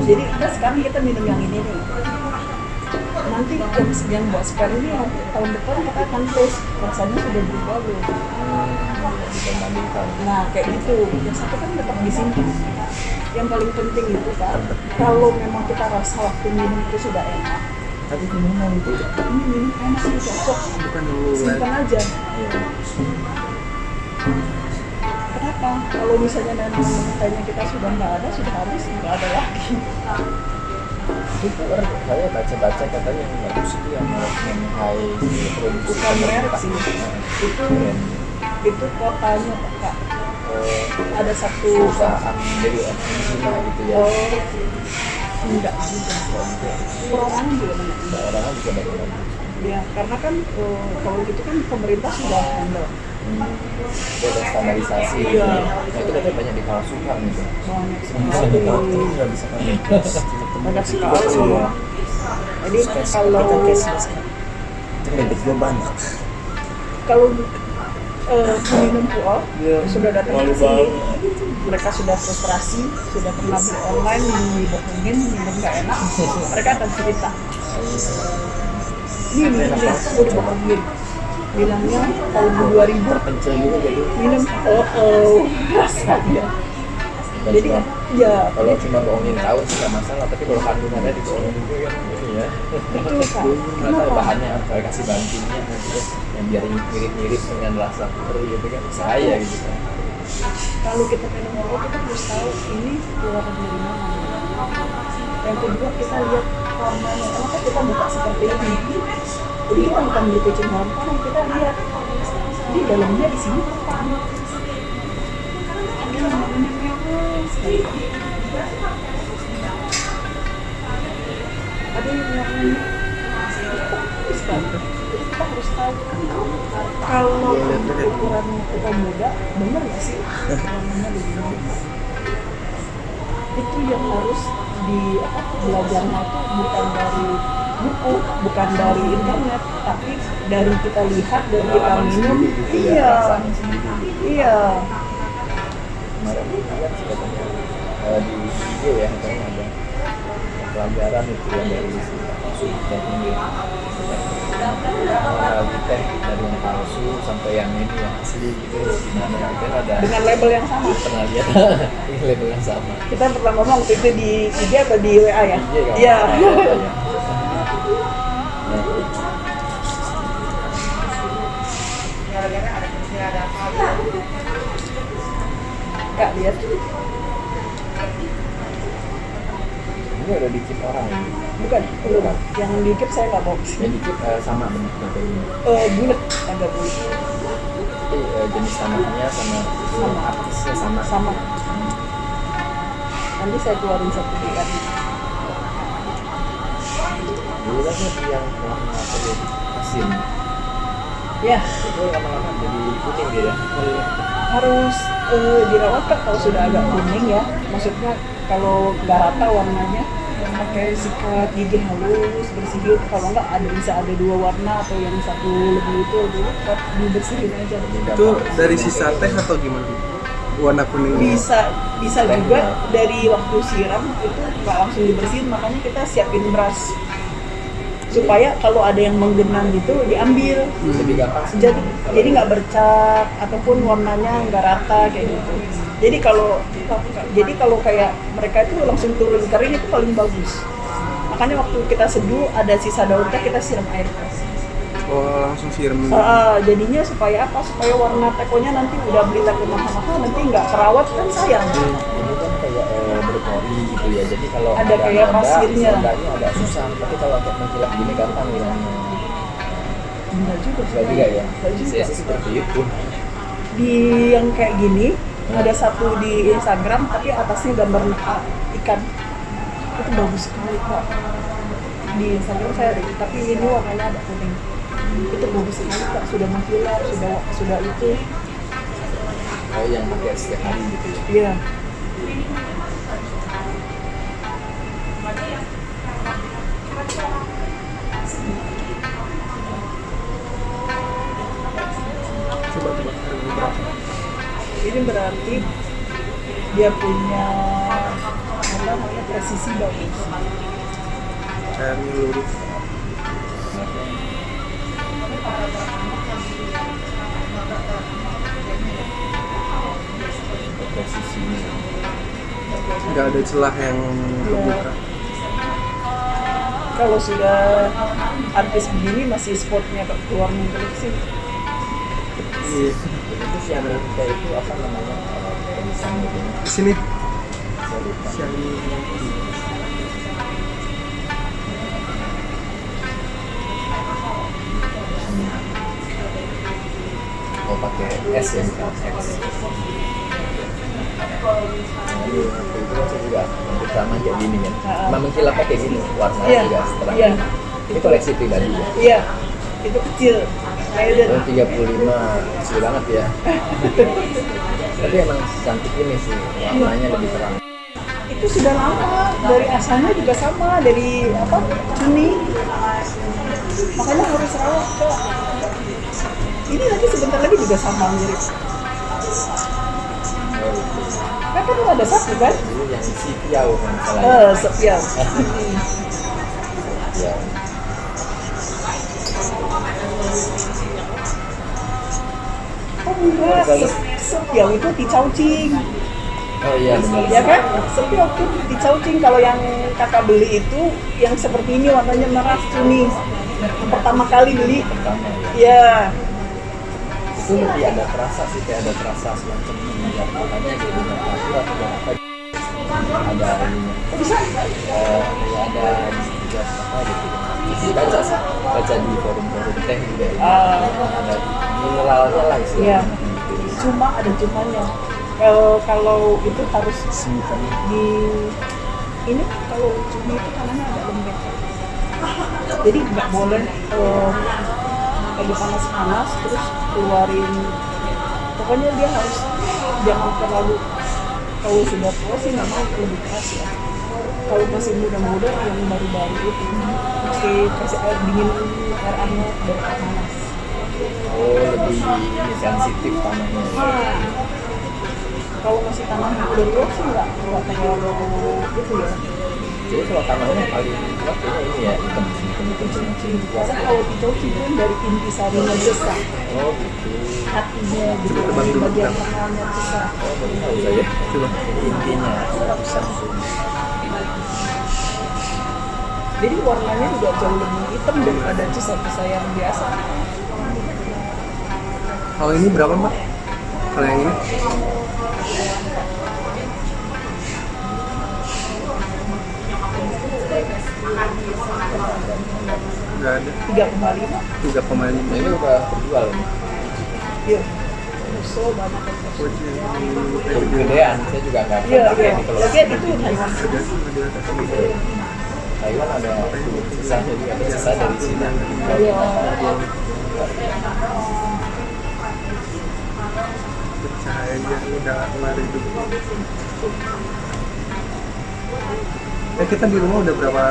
Jadi sekarang kita minum yang ini nih. Nanti yang buat spare ini nanti tahun depan kita akan tes rasanya sudah berubah belum. Dibandingkan. Nah kayak gitu. Yang satu kan tetap disimpan. Yang paling penting itu kan kalau memang kita rasa waktu minum itu sudah enak. Tapi gimana itu? Ini minum enak sih cocok. Bukan dulu Simpan aja. Iya. Kenapa? Kalau misalnya nanti kayaknya kita sudah nggak ada, sudah habis, nggak ada lagi. Itu saya baca-baca katanya yang bagus itu yang high produksi. Bukan merek sih. Itu Brand. itu kotanya Kak. Ada satu Perusahaan dari China gitu ya. oh enggak juga. Perorangan juga banyak. Orang juga banyak. Ya, karena kan kalau gitu kan pemerintah sudah handle Itu ada standarisasi. Iya. Nah itu katanya banyak dipalsukan gitu. banyak Bisa sekali. dipalsukan nggak bisa kan? Banyak sekali. Iya. Jadi kalau Kredit gue banyak. kalau peminum puol sudah datang ke sini, mereka sudah frustrasi, sudah pernah beli online, dibohongin, minum nggak enak, mereka akan cerita. Ini udah dibohongin, bilangnya tahun 2000 Pencil juga jadi. minum, rasanya. Jadi Jadi ya, kalau cuma bohongin tahun sih nggak masalah, tapi kalau kandungannya dibohongin juga kan ini ya. betul Kak. Kenapa Kenapa? bahannya saya kasih bahan kimia gitu yang biar mirip-mirip dengan rasa peri gitu kan saya gitu kan. Kalau kita minum puol, kita harus tahu ini keluar dari mana. Yang kedua kita lihat warnanya, kenapa kita buka seperti ini? Jadi kita bukan beli kucing warna, kita lihat di dalamnya di sini apa? Ada yang warnanya merah sekali. Ada yang warnanya putih sekali. Jadi kita harus tahu kalau ukuran kita muda, benar nggak sih warnanya begini? Itu yang harus belajarnya itu bukan dari buku, bukan dari internet, tapi dari kita lihat, dari kita minum. Iya, iya. Kemarin lihat sih katanya di IG ya katanya ada pelajaran itu yang dari si sudah ini di teh dari yang palsu sampai yang ini yang asli gitu gimana gitu kan ada Dengan label yang sama. pernah lihat ini label yang sama. Kita pernah ngomong waktu itu di IG atau di WA ya? IG kalau Iya. nggak salah katanya. Kak lihat. Ini udah dikit orang ya. Bukan, belum. Yang di keep saya nggak bawa Yang kesini. dikit sama bentuknya kayak gini. Bulat, agak bulat. Tapi jenis tanahnya sama artisnya sama. Sama. Nanti saya keluarin sertifikat. Dulu kan saya yang warna kulit asin. Ya, Itu lama-lama jadi kuning dia ya. harus dirawat Kak kalau sudah agak kuning ya. Maksudnya kalau nggak rata warnanya, pakai sikat gigi halus, bersihin. Kalau nggak bisa ada dua warna atau yang satu lebih itu dibersihin aja. Itu dari sisa teh atau gimana? Warna kuning ini. Bisa juga dari waktu siram itu nggak langsung dibersihin, makanya kita siapin brush supaya kalau ada yang menggenang gitu diambil. Lebih gampang sih. Jadi nggak bercak ataupun warnanya nggak rata kayak gitu. Jadi kalau kayak mereka itu langsung turun kering itu paling bagus. Makanya waktu kita seduh ada sisa daun teh kita siram air fresh. Oh, langsung siram. Jadinya supaya apa? Supaya warna tekonya nanti udah beli teko mahal-mahal nanti nggak kerawat kan sayang. Ini kan kayak berpori gitu ya. Jadi kalau Ada kayak noda, pasirnya. nodanya agak susah. Tapi kalau kayak mengkilap gini gampang hilangnya. Benar juga. Enggak juga ya. Nggak juga. Saya sih seperti itu. Di yang kayak gini ada satu di Instagram tapi atasnya gambar ikan. Itu bagus sekali Kak. Di Instagram saya ada, tapi ini warnanya ada kuning. Itu bagus sekali Kak, sudah mengkilap, sudah itu. Oh yang pakai setiap hari gitu ya. Iya. Coba harga berapa? Ini berarti dia punya apa? namanya presisi bagus. Kayak lurus. Presisinya. Nggak ada celah yang kebuka. Kalau sudah artis begini masih spotnya keluar negeri sih. Iya. Itu si Amerika itu apa namanya? Misalnya ini. Di sini Saya lupa. Xiaomi. Oh pakai S ya bukan X. Jadi waktu itu kan saya juga hampir sama kayak gini kan. Memang mengkilapnya kayak gini, warnanya Iya, juga terang. iya. Ini koleksi pribadi ya. Iya, itu kecil. Kayak Oh 35 kecil banget ya. Tapi emang cantik ini sih, warnanya lebih terang. itu sudah lama, dari asalnya juga sama, dari apa Juni, makanya harus rawat Kak. Ini nanti sebentar lagi juga sama mirip. Kan kan ada satu kan? Dulu yang si Piau kan salahnya. Sepiau. Ya. Oh enggak, Sepiau itu di Chongqing. Oh iya benar. Ya kan? Sepiau itu di Chongqing. Kalau yang kakak beli itu yang seperti ini warnanya merah Juni. Pertama kali beli. Pertama ya. Ya. Itu lebih ada terasa sih, kayak ada terasa semacam minyak makanya kayak bunga kapur atau apa ada ininya. Bisa? Ya ada juga apa gitu. Bisa baca sih, baca di forum-forum teh juga. Ada mineralnya lah Iya. istilahnya. Cuma ada cumanya. Kalau itu harus Simpan. di ini kalau cumi itu tanahnya agak lembek. Jadi nggak boleh lagi panas-panas terus keluarin. Pokoknya dia harus jangan terlalu, kalau sudah tua sih nggak mau lebih keras ya. Kalau masih muda-muda yang baru-baru itu mesti kasih air dingin, air hangat, baru air panas. Oh lebih ini sensitif tanahnya. Nah, kalau masih tanahnya udah tua sih nggak terlalu gitu ya. Jadi kalau tanahnya paling kuat kayaknya ini ya hitam Karena kalau dicoci itu dari intisarinya besar, Oh gitu. hatinya gitu, Coba dari dulu, bagian Bang. tengahnya besar. Oh baru tahu saya. Coba. Intinya ratusan itu. Jadi warnanya juga jauh lebih hitam daripada cisa-cisa yang biasa. Kalau ini berapa Mbak? Kalau yang ini? Nggak ada. 3,5. 3,5. Nah, ini udah terjual nih. Iya. So banyak yang Oh, ini Gedean, saya juga nggak Iya, pernah iya. ini kalau Lagian itu Taiwan. Taiwan ada sisanya juga, ada sisa dari Cina. Iya. Cahaya udah lari dulu. Kita di rumah udah berapa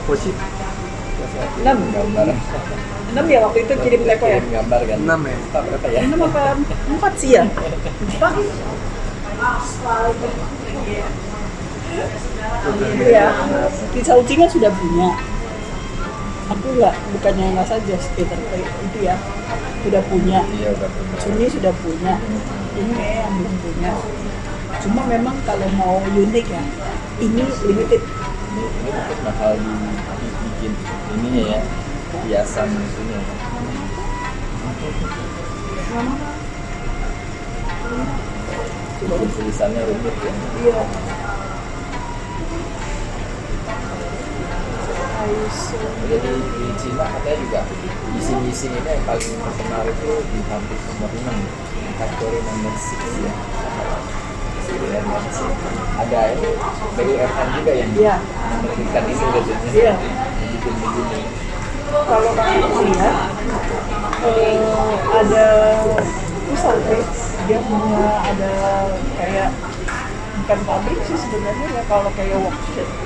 poci? 6. Gambar. 6 ya waktu itu kirim teko ya. Kirim gambar kan. 6 ya? Pak berapa ya? 6 apa 4 sih ya? 4. Iya. Di Chongqing kan sudah punya. Aku bukannya nggak saja skater itu ya. Sudah punya. Iya udah punya. Suni sudah punya. Ini yang belum punya. Cuma memang kalau mau unik ya, ini limited. Ini mungkin bakal dibikin ininya ya, hiasan itunya. Coba tulisannya rumit ya. Iya. Aiso. Jadi di Cina katanya juga bising-bising ini yang paling terkenal itu di pabrik nomor 6, factory nomor 6 ya. BUMN sih. Ada ini BUMN juga yang Iya. menerbitkan ini katanya. Iya. Yang bikin begini. Kalau kamu lihat ada pusat dia punya ada kayak bukan pabrik sih sebenarnya ya, kalau kayak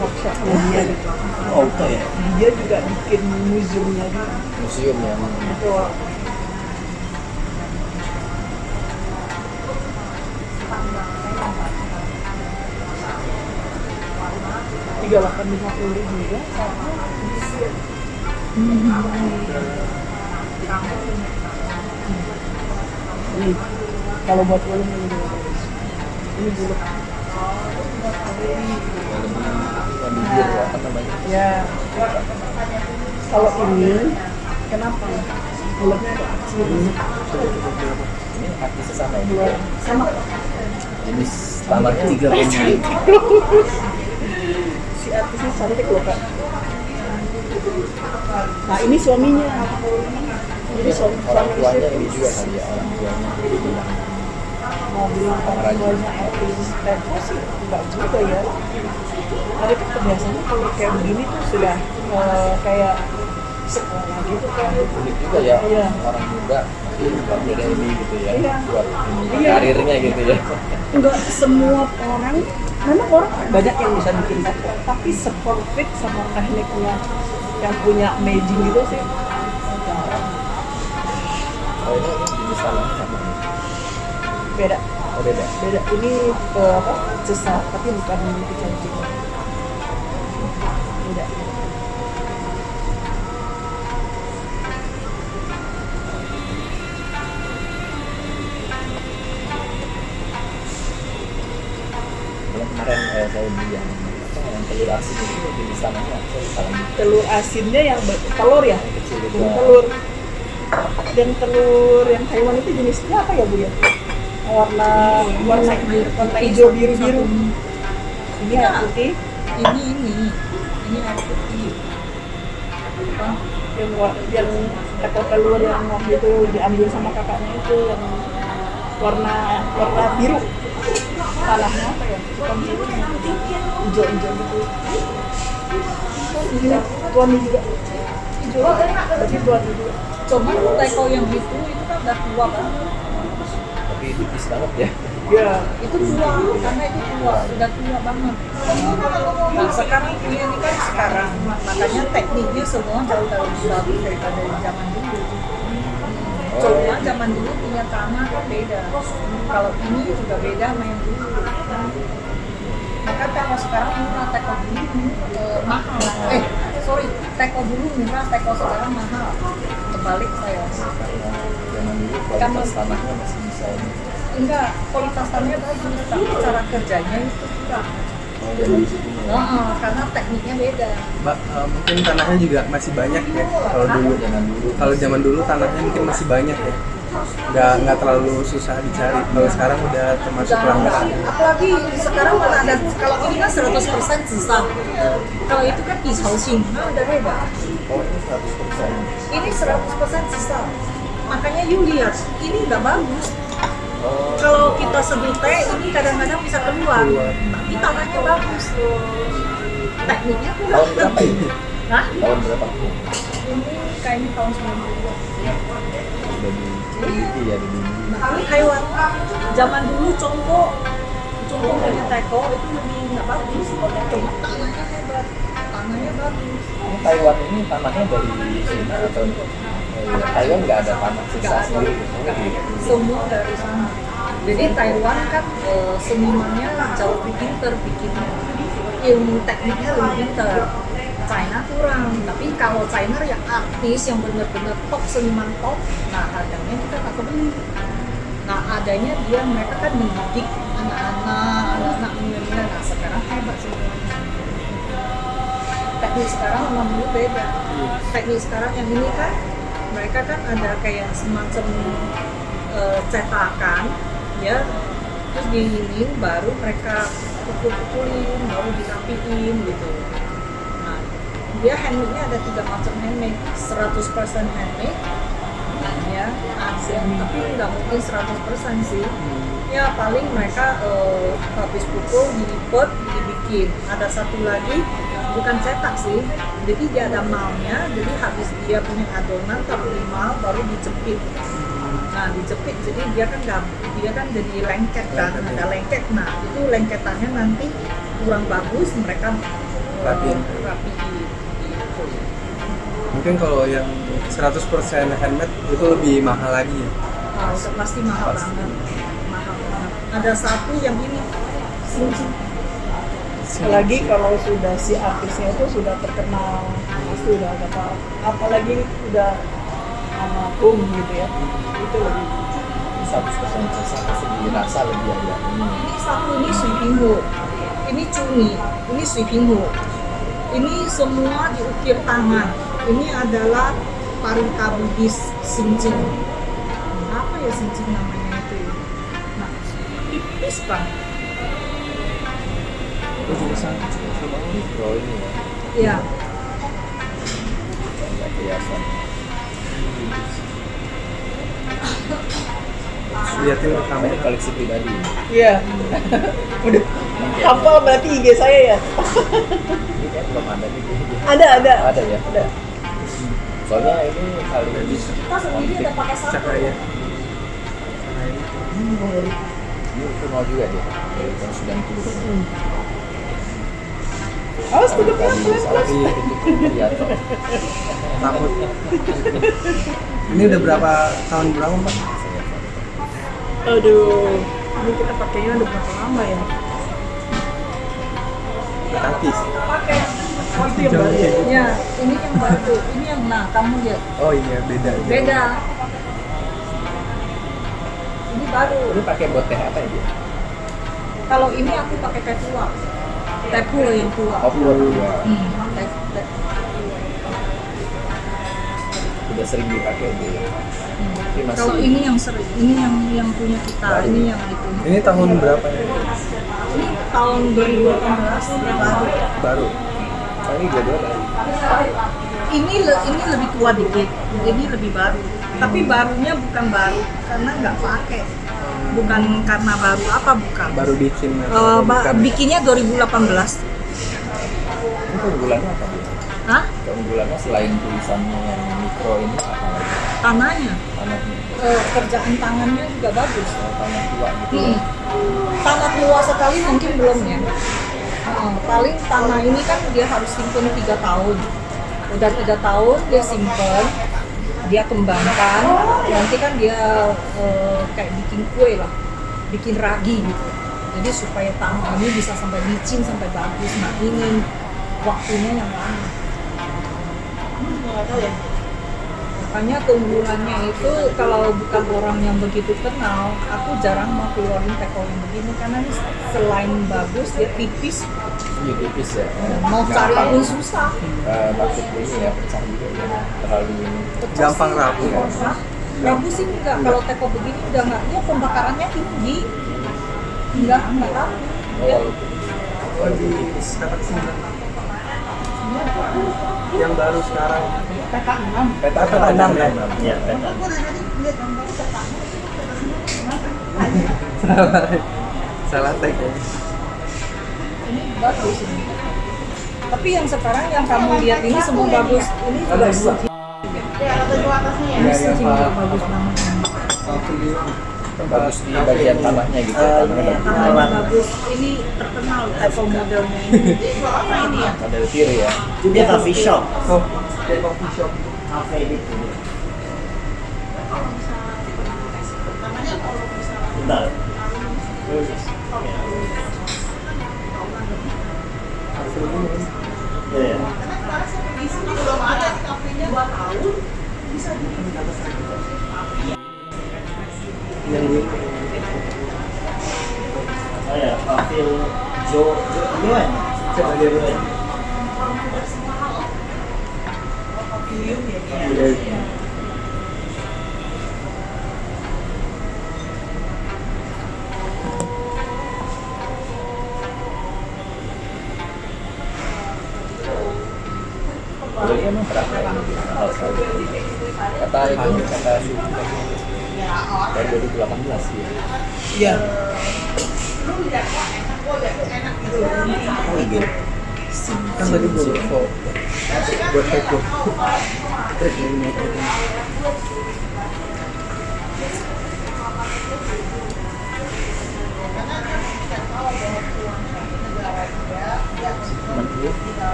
workshop dia gitu. Oh, ya. Dia juga bikin museumnya gitu. Museum ya. Itu 3850 juga sama. Ini kalau buat ulun ini juga bagus. Ini bulu. Yang bibir apa namanya? Ya. Kalau ini kenapa? Bulatnya agak kecil. Ini artisnya sama ini. Bulat sama. Jenis tamarnya 3,5. Si artisnya cantik loh kak. Nah ini suaminya. Ini Orang suami tuanya istri. ini juga kali ya, orang tuanya. Mau bilang orang tuanya artis teko sih enggak juga ya. Mereka kebiasaannya kalau kayak begini tuh sudah kayak sekolah gitu kan. Unik juga ya, Iya. orang muda tapi buat beda ini gitu ya, Iya. buat ini, Iya. karirnya gitu ya. Enggak semua orang, memang orang banyak yang bisa bikin tato, tapi se-perfect sama tekniknya yang punya magic gitu sih jarang. Oh ini jenis tanahnya sama nih. Beda, Oh beda. beda. Ini apa? Sesat, tapi bukan kecantik. Beda. Kalau kemarin saya beli yang apa, yang telur asin itu jenis tanahnya saya salah gitu. Telur asinnya yang telur ya? Yang kecil itu. Yang telur. Dan telur yang Taiwan itu jenisnya apa ya Bu ya? Warna warna hijau biru-biru. Ini air putih. ini air putih. Apa? Yang teko telur yang waktu itu diambil sama kakaknya itu yang warna biru. Tanahnya apa ya? Bukan biru, yang putih, hijau-hijau gitu. Ini tuan juga. Hijau, berarti tuan juga. Coba teko yang itu kan udah tua kan? Tapi tipis banget ya. Ya, Itu tua, karena itu tua, sudah tua banget. Nah sekarang ini kan sekarang, makanya tekniknya semua jauh-jauh lebih bagus daripada di zaman dulu. Cuma zaman dulu punya tanah kan beda. Kalau ini juga beda sama yang dulu. Maka teko sekarang murah, teko dulu mahal. Teko dulu murah, teko sekarang mahal. Kebalik saya. Zaman dulu kualitas tanahnya masih bisa ini. Enggak, kualitas tanahnya bagus, tapi cara kerjanya itu kurang. Oh, dari situnya ya. Karena tekniknya beda. Mbak, mungkin tanahnya juga masih banyak ya kalau dulu. Kalau zaman dulu tanahnya mungkin masih banyak ya. Nggak terlalu susah dicari. Kalau sekarang udah termasuk langka. Apalagi sekarang mana ada, kalau ini kan 100% susah. Kalau itu kan pisausin, nah udah beda. Oh ini 100%. Ini 100% susah. Makanya you lihat, ini nggak bagus. Oh, Kalau kita seduh teh, ini kadang-kadang bisa keluar. Tapi tanahnya bagus. Tekniknya kurang. tahun berapa ini? Hah? Tahun berapa? Ini kayaknya tahun 90-an. Udah di ya di bumbu. Nah, ini Taiwan. Zaman dulu contoh punya teko itu lebih nggak bagus. Cuma tanahnya hebat, tanahnya bagus. Ini Taiwan ini tanahnya dari Cina atau Taiwan nggak ada tanah sisa sendiri gitu. Semua dari sana. Jadi Taiwan kan senimannya jauh lebih pinter bikinnya. Ilmu tekniknya lebih pinter. China kurang. Tapi kalau China yang artis yang benar-benar top, seniman top, nah harganya kita tak kebeli. Nah adanya dia mereka kan mendidik anak-anak milenial. Nah sekarang hebat semuanya. Teknik sekarang sama dulu beda. Teknik sekarang yang ini kan mereka kan ada kayak semacam cetakan ya, terus diinin baru mereka pukul-pukulin baru dirapiin gitu. Nah dia handmade-nya ada 3 macam handmade, 100% handmade ya asing, tapi nggak mungkin 100% sih ya, paling mereka habis pukul dilipet dibikin. Ada satu lagi bukan cetak sih, jadi dia ada malnya, jadi habis dia punya adonan taruh di mal baru dijepit. Nah dijepit jadi dia kan jadi lengket kan, ada lengket. Nah itu lengketannya nanti kurang bagus mereka Rapiin. gitu. Mungkin kalau yang 100% handmade itu lebih mahal lagi ya. Nah, itu pasti mahal banget. Mahal banget. Ada satu yang ini cincin Apalagi kalau sudah si artisnya itu sudah terkenal, sudah apa, apalagi udah boom gitu ya, itu lebih 100% segi rasa lebih ada ini. Ini satu ini Sui Pinghu, ini Cuni, ini Sui Pinghu. Ini semua diukir tangan. Ini adalah Parita Bugis Xinjing. Apa ya Xinjing namanya itu ya? Nah, tipis kan? Itu juga sama Mikro ini ya, Iya. nggak kelihatan. liatin ke Ini kamera. koleksi pribadi. Iya. Udah hafal berarti IG saya ya. Ini kan belum ada nih. Ada. Ada ya? Ada. Soalnya ini kali ini Kita sendiri ada pakai satu. Cahaya. ini kuno juga dia dari tahun 90. Awas tutup Tadi pelan-pelan. sapi itu Priyato. Takut. Ini udah berapa tahun berapa Pak? Aduh, ini kita pakainya udah berapa lama ya? Gratis. Pakai. Itu yang baru ya? Ya, ini yang baru. Ini yang nah, kamu lihat. Oh iya beda. Beda. Ini baru. Ini pakai buat teh apa ya dia? Kalau ini aku pakai teh tua. Teh pula yang tua. Oh, pur ya. Teh. Udah sering dipakai dia. Tapi masih Kalau ini yang sering, ini yang punya kita, Baru. ini yang itu. Ini tahun berapa ya? Ini tahun 2018 ya baru. Baru. oh, ini dua-dua baru. Ini lebih tua dikit, ini lebih baru. Tapi barunya bukan baru karena nggak pakai. Bukan karena baru apa bukan. Baru bikin atau bukan? Bikinnya 2018. Ini keunggulannya apa dia? Hah? Keunggulannya selain tulisannya yang mikro ini apa lagi? Tanahnya, Tanahnya, kerjaan tangannya juga bagus. tanah tua gitu. Tanah tua sekali mungkin belum ya. Paling tanah ini kan dia harus simpen 3 tahun. Udah 3 tahun dia simpen, dia kembangkan, nanti kan dia kayak bikin kue lah, bikin ragi gitu. Jadi supaya tanah ini bisa sampai licin, sampai bagus. Nah ini waktunya yang lama. Nggak tahu ya. Makanya keunggulannya itu kalau bukan orang yang begitu kenal, aku jarang mau keluarin teko yang begini karena ini selain bagus dia tipis, Ini tipis ya. mau cari pun susah. Takut ini ya pecah juga ya. Terlalu ini. Gampang rapuh. Hah? Bagus sih enggak, kalau teko begini udah enggak, ya pembakarannya tinggi. Enggak tahu. Ya, Oh, Oh di petak 9. Yang baru sekarang. Peta 6. peta Peta enam ya? Iya, peta. Salah tag ya. ini bagus ini. Tapi yang sekarang yang kamu lihat ini semua bagus. Ini juga bagus. Ya, ada dua atasnya ya. Ini Iya, sih Pak. juga bagus banget. Bagus di bagian tanahnya gitu. Tanahnya bagus. Tangannya bagus. Ini terkenal teko modelnya ini. Apa ini ya? Model tiru ya. Dia coffee shop. Oh, kayak coffee shop. Cafe gitu. Bentar. Ya, ya. Yang ini. Saya Pavil Jo Yuan. Coba lihat dulu. Iya. Kalau ini emang berapa ini? Mahal sekali. Kata itu, kata suku dari 2018 ya. Iya. Oh iya. Kan tadi belum info. Buat teko. Trek ini.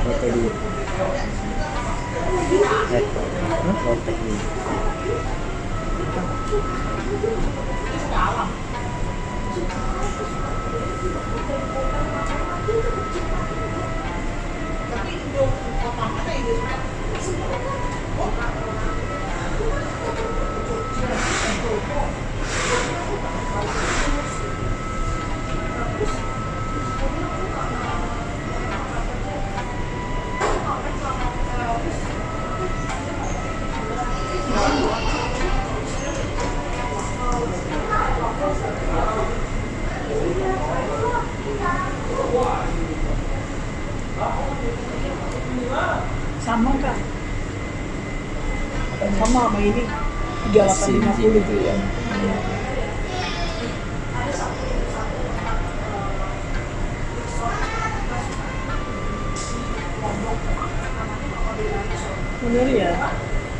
Foto dulu. Foto dulu. Sama kan? Sama sama ini 3850 gitu ya. Bener ya,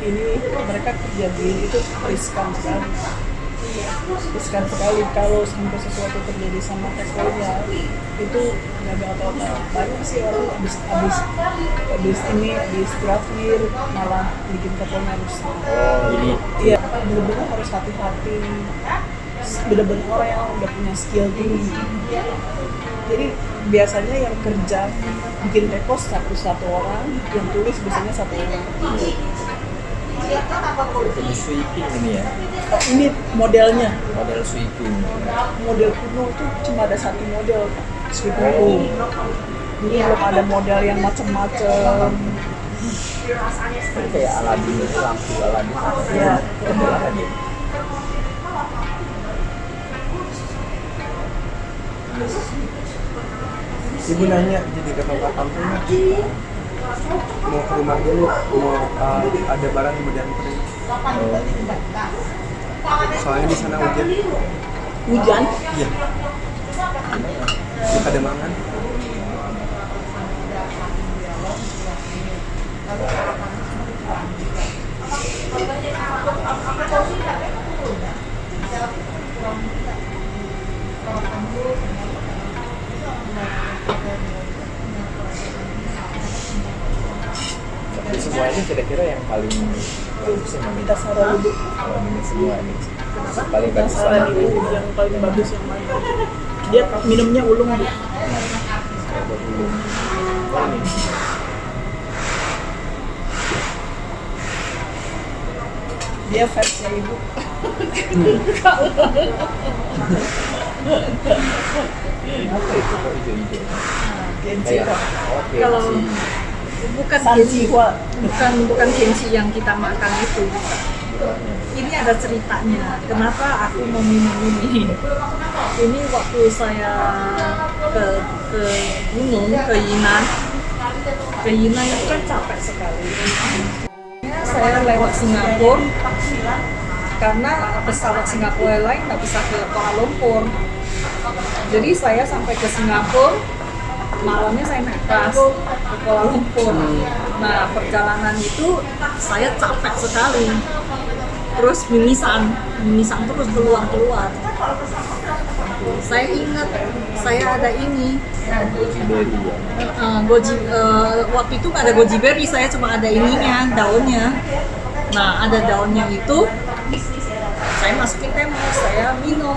ini mereka kerja di itu riskan sekali. Riskan sekali kalau sampai sesuatu terjadi sama tekonya itu gagal total. Banyak sih orang habis terakhir malah bikin tekonya rusak. Jadi Iya, benar-benar harus hati-hati. Benar-benar orang yang udah punya skill tinggi. Jadi biasanya yang kerja bikin teko satu orang, yang tulis biasanya satu orang. ini sweeping ini ya, Oh, ini modelnya. model sweeping. Model kuno itu cuma ada satu model, sweeping kuno. Jadi belum ada model yang macam-macam. Kayak Aladin, lampu Aladin. Iya. Model Aladin. Ibu nanya jadi ketua kampung mau ke rumah dulu, mau ada barang yang mau dianterin. Soalnya di sana hujan. Hujan. Iya. Di Pademangan. Tapi semua ini kira-kira yang paling bagus yang mana? Kita saran dulu. Kalau ini semua ini paling Kita bagus saran mana? dulu yang paling bagus yang mana. Dia minumnya ulung. Bu. Kayak buat dulu. Oh, ini. Dia fansnya ibu. Apa itu kok hijau-hijau? Genji Kayak kok. oke Kalau sih. bukan Sanji Hua. bukan kenshi yang kita makan itu. Ini ada ceritanya. Kenapa aku mau minum ini? Ini waktu saya ke gunung ke Yinan. Ke Yinan itu kan capek sekali. Saya lewat Singapura karena pesawat Singapura lain nggak bisa ke Kuala Lumpur. Jadi saya sampai ke Singapura, malamnya saya naik bus ke Kuala Lumpur. Nah, perjalanan itu saya capek sekali. Terus mimisan terus keluar. Saya ingat saya ada ini Goji berry ya. waktu itu nggak ada goji berry, saya cuma ada ininya, daunnya. Nah, ada daunnya itu saya masukin termos, saya minum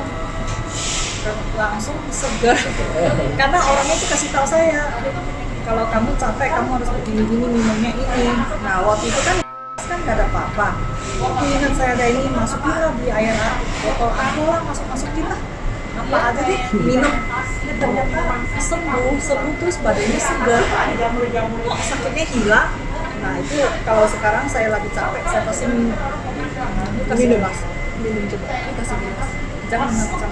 langsung segar. Karena orangnya itu kasih tahu saya, kalau kamu capek kamu harus begini-gini minumnya ini. Nah, waktu itu kan nggak ada apa-apa. Waktu ingat saya ada ini, masukin lah di air botol aku lah, masukin lah apa aja deh minum. Ya, ternyata sembuh terus badannya segar, kok sakitnya hilang. Nah, itu kalau sekarang saya lagi capek saya pasti minum. Kasih gelas, minum coba, kasih gelas, jangan macam.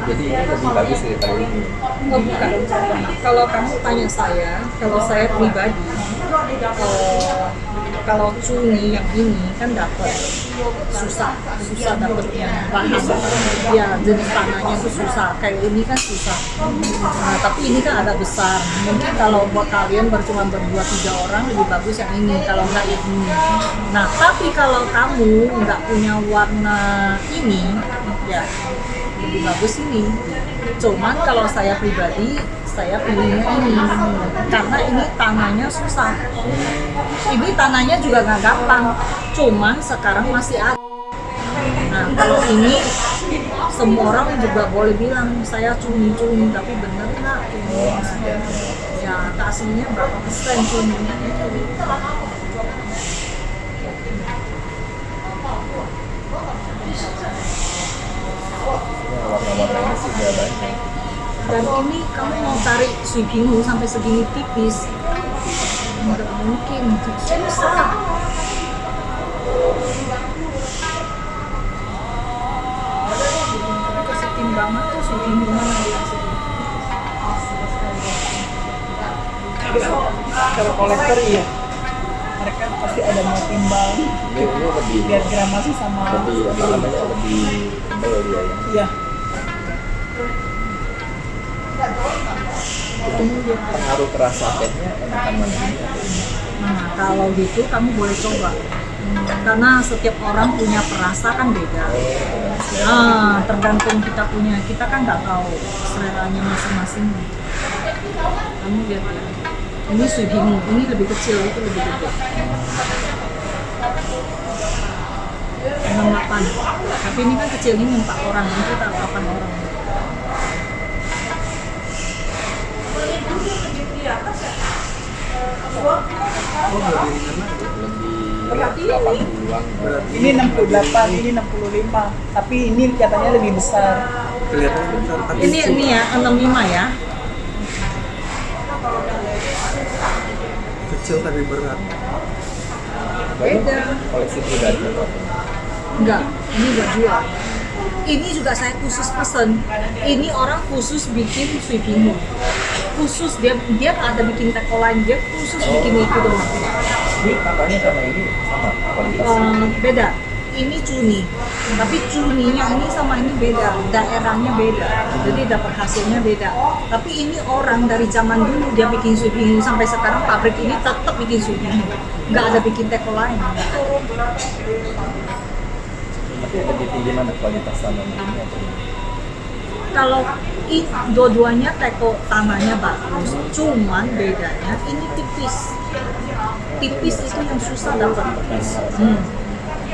Jadi ini lebih bagus daripada ini. Oh, bukan. Kalau kamu tanya saya, kalau saya pribadi, kalau cumi yang ini kan dapat susah dapatnya bahan. Ya, jenis tanahnya itu susah. Kayak ini kan susah. Nah, tapi ini kan ada besar. Mungkin kalau buat kalian cuma berdua 3 orang lebih bagus yang ini. Kalau nggak yang ini. Nah, tapi kalau kamu nggak punya warna ini, ya lebih bagus ini. Cuman kalau saya pribadi, saya pilihnya ini karena ini tanahnya susah. Ini tanahnya juga nggak gampang, cuman sekarang masih ada. Nah, kalau ini semua orang juga boleh bilang saya cumi-cumi, tapi bener nggak cuminya? Ya kasihnya berapa persen cuminya itu? Warna-warnanya sih udah banyak. Dan ini kamu mau cari suikingu sampai segini tipis, nggak mungkin, susah. Kasih timbangan tuh suikingu mana dia Kalau kolektor iya, mereka pasti ada mau timbang Ini lebih biar gramasi sama lebih apa namanya lebih tebal dia ya. iya. Itu pengaruh ke rasa cake-nya enakan mana ini atau ini? Nah, kalau gitu kamu boleh coba. Karena setiap orang punya perasa kan beda. Nah, tergantung kita kan nggak tahu seleranya masing-masing. Kamu lihat ya. Ini suikingu, ini lebih kecil, itu lebih gede. 68. Tapi ini kan kecil, ini 4 orang, ini kita 8 orang. Oh, lebih ringan lagi. Lebih 80-an. Ini 68, ini 65, tapi ini katanya lebih besar. Kelihatannya besar, tapi Ini ya, 65 ya. kecil tapi berat. Beda. Koleksi pribadi. Enggak, ini buat jual. Ini juga saya khusus pesen. Ini orang khusus bikin suikingu. Khusus dia nggak ada bikin teko lain, dia khusus bikin itu doang. Ini tampaknya sama ini sama kualitasnya. Beda. Ini cuni, tapi cuninya ini sama ini beda, daerahnya beda, jadi dapat hasilnya beda. Tapi ini orang dari zaman dulu dia bikin suikingu sampai sekarang pabrik ini tetap bikin suikingu, nggak ada bikin teko lain. Tapi lebih tinggi mana kualitas tanahnya ini atau ini? Kalau dua-duanya teko tanahnya bagus, cuman bedanya ini tipis. Tipis itu yang susah dapat.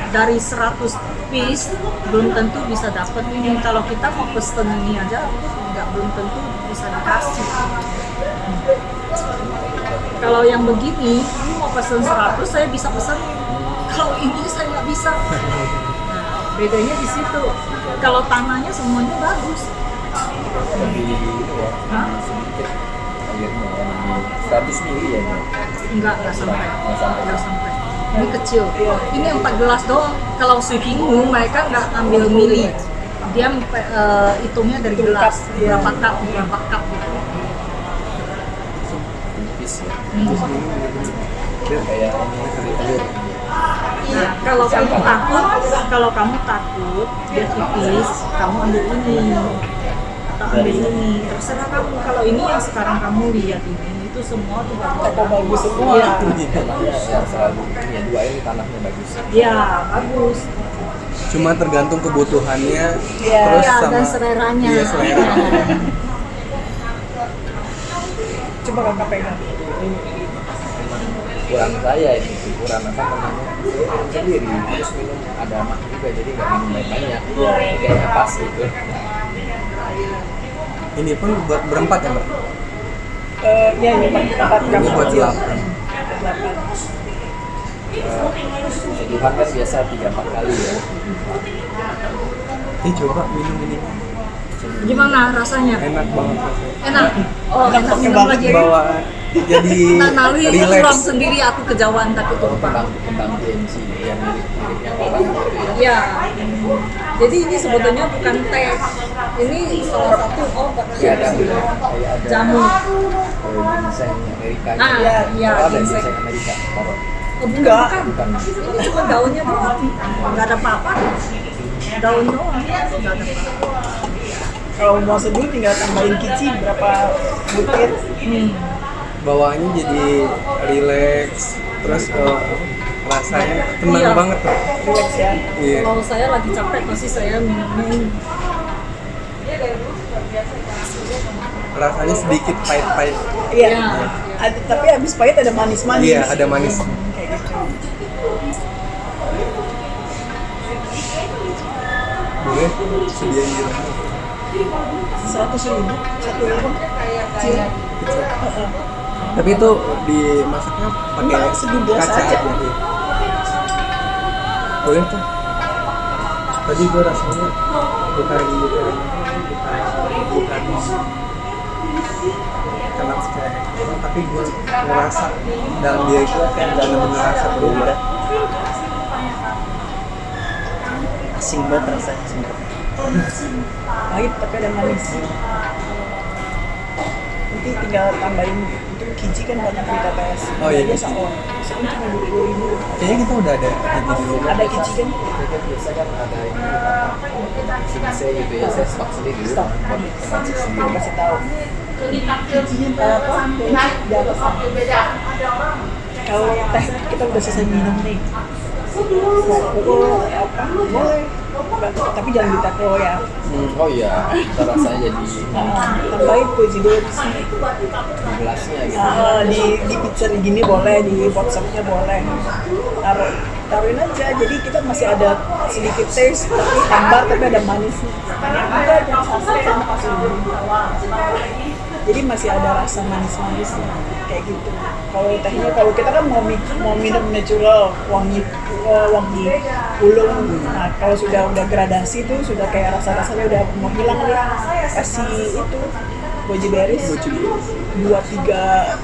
Dari 100 piece belum tentu bisa dapat ini. Kalau kita mau pesen ini aja belum tentu bisa dikasih. Kalau yang begini, ini mau pesen 100 saya bisa pesen. Kalau ini saya nggak bisa. Nah, bedanya di situ. Kalau tanahnya semuanya bagus. Lebih itu ya, Hah? sedikit airnya ya, lebih 100 mili ya ini. Nggak sampai. Nggak sampai. Nggak sampai. Ini kecil. Ini 4 gelas doang. Kalau suikingu mereka nggak ambil mili. Dia hitungnya dari gelas. Iya. Berapa cup gitu. Tipis ya. Dia Kayak ini telur. Iya, kalau kamu takut dia tipis, kamu ambil ini. Atau ambil ini. Terserah kamu. Kalau ini yang sekarang kamu lihat ini itu semua tuh Teko bagus semua. Iya. Tanahnya yang selalu ya dua ini tanahnya bagus. Iya, bagus. cuma tergantung kebutuhannya Iya. terus Iya, sama dan seleranya. iya, selera. Coba kakak pegang. Ukuran saya ini ukuran apa namanya sendiri terus minum ada mak juga jadi nggak minum banyak jadi kayaknya pas gitu. Ini pun buat berempat ya mbak. Ya ini empat Ini buat kecil. 8. Seduhan kan biasa 3-4 kali ya. Coba minum ini Gimana rasanya? enak banget rasanya. Enak. Oh, enak pakai minum lagi. Bawa jadi Nah, lalu itu relax. orang sendiri aku kejauhan tapi tumpah. Tentang TNC yang mirip-miripnya orang gitu ya. Ya, jadi ini sebetulnya bukan teh. Ini salah satu obat Kayak ada kayak ada jamu. ginseng Amerika. Ah, gitu. iya, Oh, ada ginseng. ginseng Amerika. Taruh. Oh, Enggak. bukan. Ini cuma daunnya doang. Nggak ada apa-apa. Daun doang. Nggak ada apa-apa. Kalau mau seduh tinggal tambahin kici berapa butir. Bawaannya jadi relax terus rasanya tenang Iya. banget tuh. Relax ya. Iya. Kalau saya lagi capek pasti saya minum. Rasanya sedikit pahit-pahit. Iya. Ya. Tapi habis pahit ada manis-manis. Iya, ada manis. Kayak gitu. Dulu boleh sediain di rumah. 100.000 satu orang kecil. Tapi itu dimasaknya pakai Enggak, seduh biasa kaca aja. Iya. Boleh tuh. Tadi gue rasanya bukan karena kayak tapi gue ngerasa dalam diri gue kayak benar-benar rasa berubah. Asing banget rasanya sumpah. Pahit tapi ada manis. Nanti tinggal tambahin itu kiji kan banyak di TPS. Oh, iya, Dia kiji. saon. Saon cuma 20.000. Kayaknya kita udah ada di rumah. Ada kiji kan? Biasa kan ada ini saya gitu ya, saya stok sendiri Stok. buat masak Aku sendiri. kasih tahu. Kijinya apa? Di atas. Kalau teh kita udah selesai minum nih. Mau pukul apa? Boleh. Nggak, tapi jangan di taco ya. Oh iya, ntar rasanya jadi Tambahin koji berries nih. di gelasnya gitu. Di pizza gini boleh, di WhatsApp-nya boleh. Taruhin aja. Jadi kita masih ada sedikit taste, tapi hambar tapi ada manisnya. Enggak, jangan saset sama kasih bumbu. Jadi masih ada rasa manis-manisnya kayak gitu. Kalau tehnya, kalau kita kan mau minum natural, wangi ulung. Nah, kalau udah gradasi tuh sudah kayak rasa-rasanya udah mau hilang nih. Kasih itu goji berries 2-3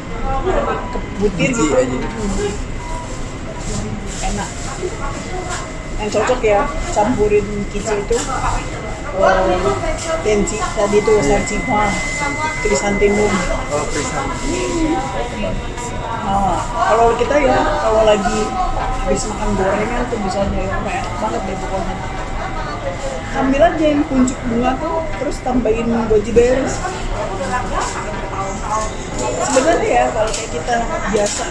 butir Biji gitu. aja. Enak. Yang cocok ya campurin kici itu tensi tadi tuh sanci huang krisantemum. Oh, pisang. Nah, kalau kita ya kalau lagi habis makan gorengan tuh misalnya ya enak banget deh pokoknya. Ambil aja yang kuncup bunga tuh terus tambahin goji berries. Sebenarnya ya kalau kayak kita biasa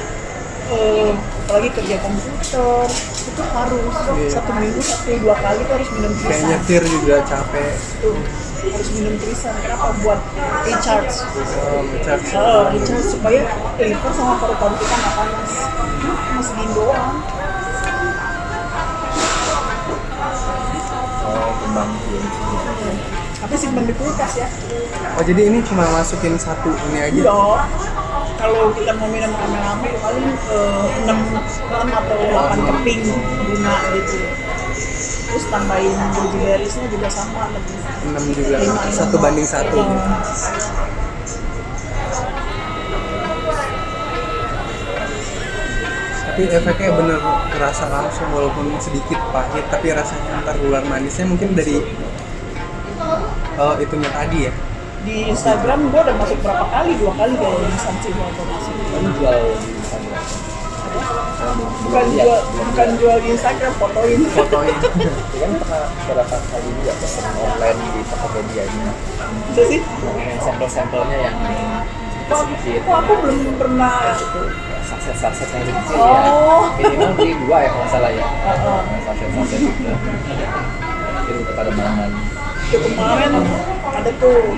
apalagi kerja komputer itu harus 1 minggu 1-2 kali tuh harus minum Kayak krisan. nyetir juga capek. Tuh, harus minum krisan. Kenapa? Buat recharge. Ngecharge. Recharge supaya liver sama paru-paru kita nggak panas. Cuma segini doang. Oh, kembang PNC. Tapi simpan di kulkas ya. Oh, jadi ini cuma masukin satu ini aja. Iya. Kalau kita mau minum rame-rame paling 6 atau 8 keping bunga gitu. Terus tambahin goji berriesnya juga sama lebih 6 juga. 5, 1:1. Tapi efeknya bener terasa langsung walaupun sedikit pahit tapi rasanya ntar keluar manisnya mungkin dari itunya tadi ya. Di Instagram gue udah masuk berapa kali, 2 kali kayaknya sanci gue masuk. Kan jual di sana. Bukan jual di Instagram, fotoin. Fotoin. Dia kan pernah beberapa kali juga pesen online di Tokopedia nya. Itu sih. Yang sampel-sampelnya yang sedikit. Oh, aku belum pernah. Itu saset-saset yang kecil Oh. ya. Minimal beli 2 ya kalau nggak salah ya. Heeh. Saset-saset itu. Itu udah pada mangan. Itu kemarin ada tuh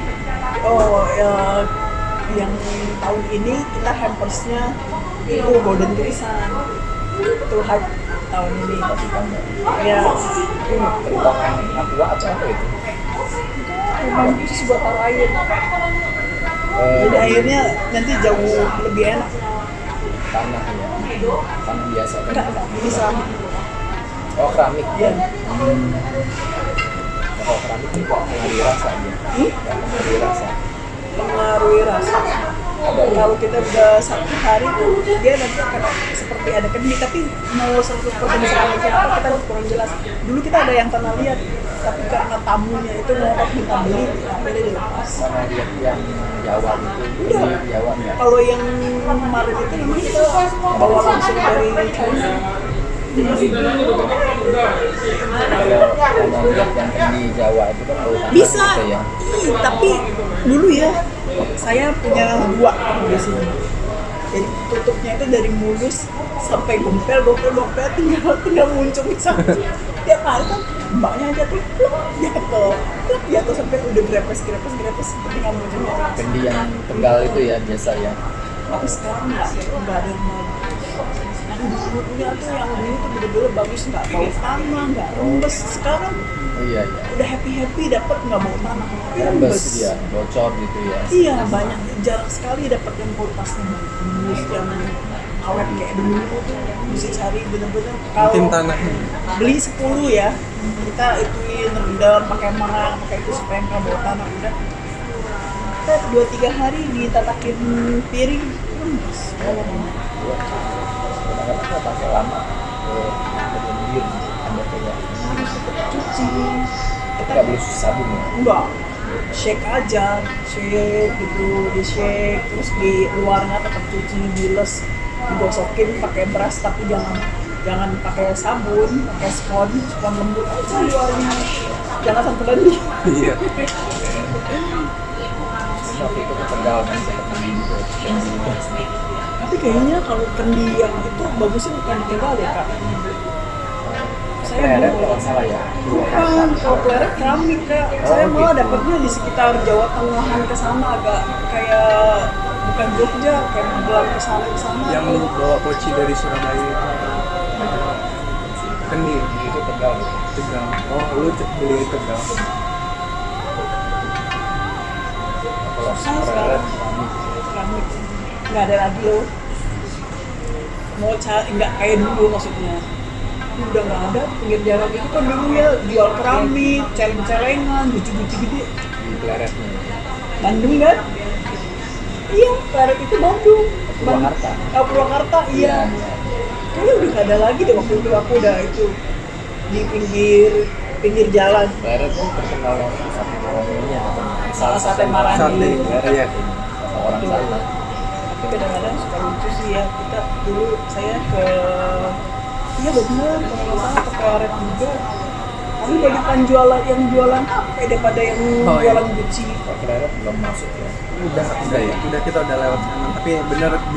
yang tahun ini kita hampersnya itu golden krisan itu hype tahun ini ya Perhitungan aqua atau apa itu? memang khusus buat taruh air jadi airnya nanti jauh lebih enak Tanah ya. Tanah biasa kan. enggak ini keramik Oh, keramik ya Oh, keramik itu kok mengalir rasa dia. Mengalir rasa. mengaruhi rasa kalau kita udah 1 hari tuh dia nanti akan seperti ada kendi tapi mau 100% seperti apa kita kurang jelas dulu kita ada yang tanah liat tapi karena tamunya itu ngotot minta beli akhirnya dilepas Sama lihat yang Jawa itu. Udah. Di Jawa enggak? kalau yang kemarin itu memang kita bawa langsung dari China Kalau lihat yang di Jawa itu kan bau tanah bisa gitu ya. tapi dulu ya saya punya 2 di sini jadi tutupnya itu dari mulus sampai gompel tinggal muncul bisa tiap hari kan mbaknya aja tuh jatuh sampai udah grepes tinggal muncul Kendi yang Tegal itu ya biasa ya. tapi sekarang nggak ada yang mau yang dulunya tuh yang dulu tuh bener-bener bagus nggak bau tanah nggak rembes sekarang Iya. Udah happy dapat nggak bau tanah. Rembes dia, bocor gitu ya. Iya, banyak, jarang sekali dapat yang kualitasnya bagus, yang awet kayak dulu tuh bisa cari bener-bener. Mungkin Kalau tanahnya. beli 10 ya, kita ituin rendam pakai marang, pakai itu supaya nggak bau tanah. Udah kita 2-3 hari ditatakin piring, rembes. Kadang-kadang nggak pakai lama ke lendir, ada kayak Cuci, kita nggak beli sabun ya. enggak, shake aja, shake gitu, di shake, terus di luarnya tetap cuci, bilas, digosokin pakai beras, tapi jangan pakai sabun, pakai spon lembut aja luarnya, jangan sampai lendir. Iya. Waktu itu ke Tegal kan sempat beli gitu. Tapi kayaknya kalau kendi yang itu bagusnya bukan di Tegal ya kak. Saya Pleret mau kalau salah ya. bukan, kalau pleret keramik kak. Saya malah dapatnya di sekitar Jawa Tengahan ke sana, agak kayak bukan Jogja, kayak Magelang ke sana. Yang lu bawa poci dari Surabaya itu kendi Itu Tegal gitu. Tegal. Oh, lu beli di Tegal. Kalau Susah pleret sekarang. Keramik nggak ada lagi loh. Mau cari nggak kayak dulu maksudnya. Udah nggak ada, pinggir jalan itu kan dulu ya jual keramik, celeng-celengan, guci-guci gede. di pleretnya. Bandung kan? Iya, Pleret itu Bandung. Purwakarta. Purwakarta, iya. Kayaknya udah nggak ada lagi deh waktu itu, aku udah itu di pinggir jalan. Pleret tuh terkenal yang sate Marangnya, Sate Maranggi. Sate. Pleret Iya. sama orang sana. Tapi kadang-kadang suka lucu sih ya, kita dulu saya ke iya bener, kalau nggak salah ke Pleret juga. Tapi banyak yang jualan HP daripada yang Oh, iya. jualan guci. Kalau Pleret belum masuk ya. Udah ya? Udah kita udah lewat sana, tapi bener lebih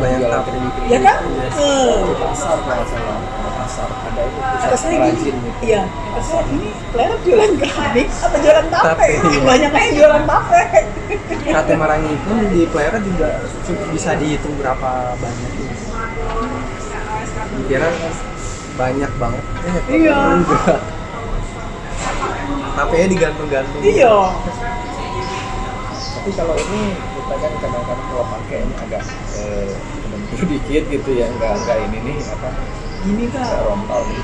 banyak Jualan tape. keripik. Ya kan? Di pasar kalau nggak salah. Di pasar ada itu Kata pusat saya perajin gini, gitu. iya, kata saya ini Pleret jualan keramik apa jualan tape? Tape, iya. Banyak yang jualan tape. Sate Marangi pun di Pleret juga bisa dihitung berapa banyak. Kira banyak banget. Iya. Enggak. Tapenya digantung-gantung. Iya. Tapi kalau ini kita kan kadang-kadang kalau pakai ini agak bentur dikit gitu ya, enggak ini nih apa? Gini Enggak kak, rompal nih.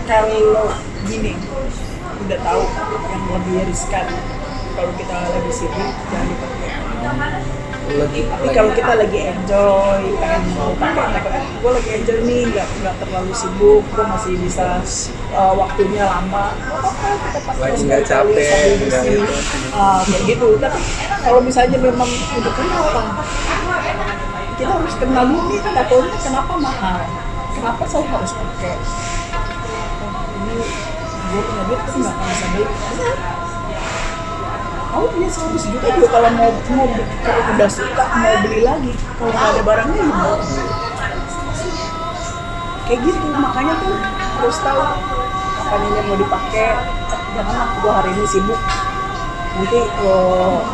kalau gini udah tahu yang lebih riskan. Kalau kita lagi sibuk jangan dipakai. Tapi kalau kita lagi enjoy, pengen mau pakai, gue lagi enjoy nih, nggak terlalu sibuk, gue masih bisa waktunya lama. Apa kita pakai Lagi nggak sekali-kali capek, sambil nggak bersih. itu. Kayak gitu. Tapi kalau misalnya memang udah kenapa, kita harus kenal dulu nih dapurnya kenapa mahal, kenapa saya harus pakai. Ini gue punya duit tapi nggak akan bisa beli. Kamu punya 100 juta juga kalau mau kalau udah suka mau beli lagi, kalau nggak ada barangnya gimana? Kayak gitu, makanya tuh harus tahu kapan ini mau dipakai. Janganlah gua hari ini sibuk, nanti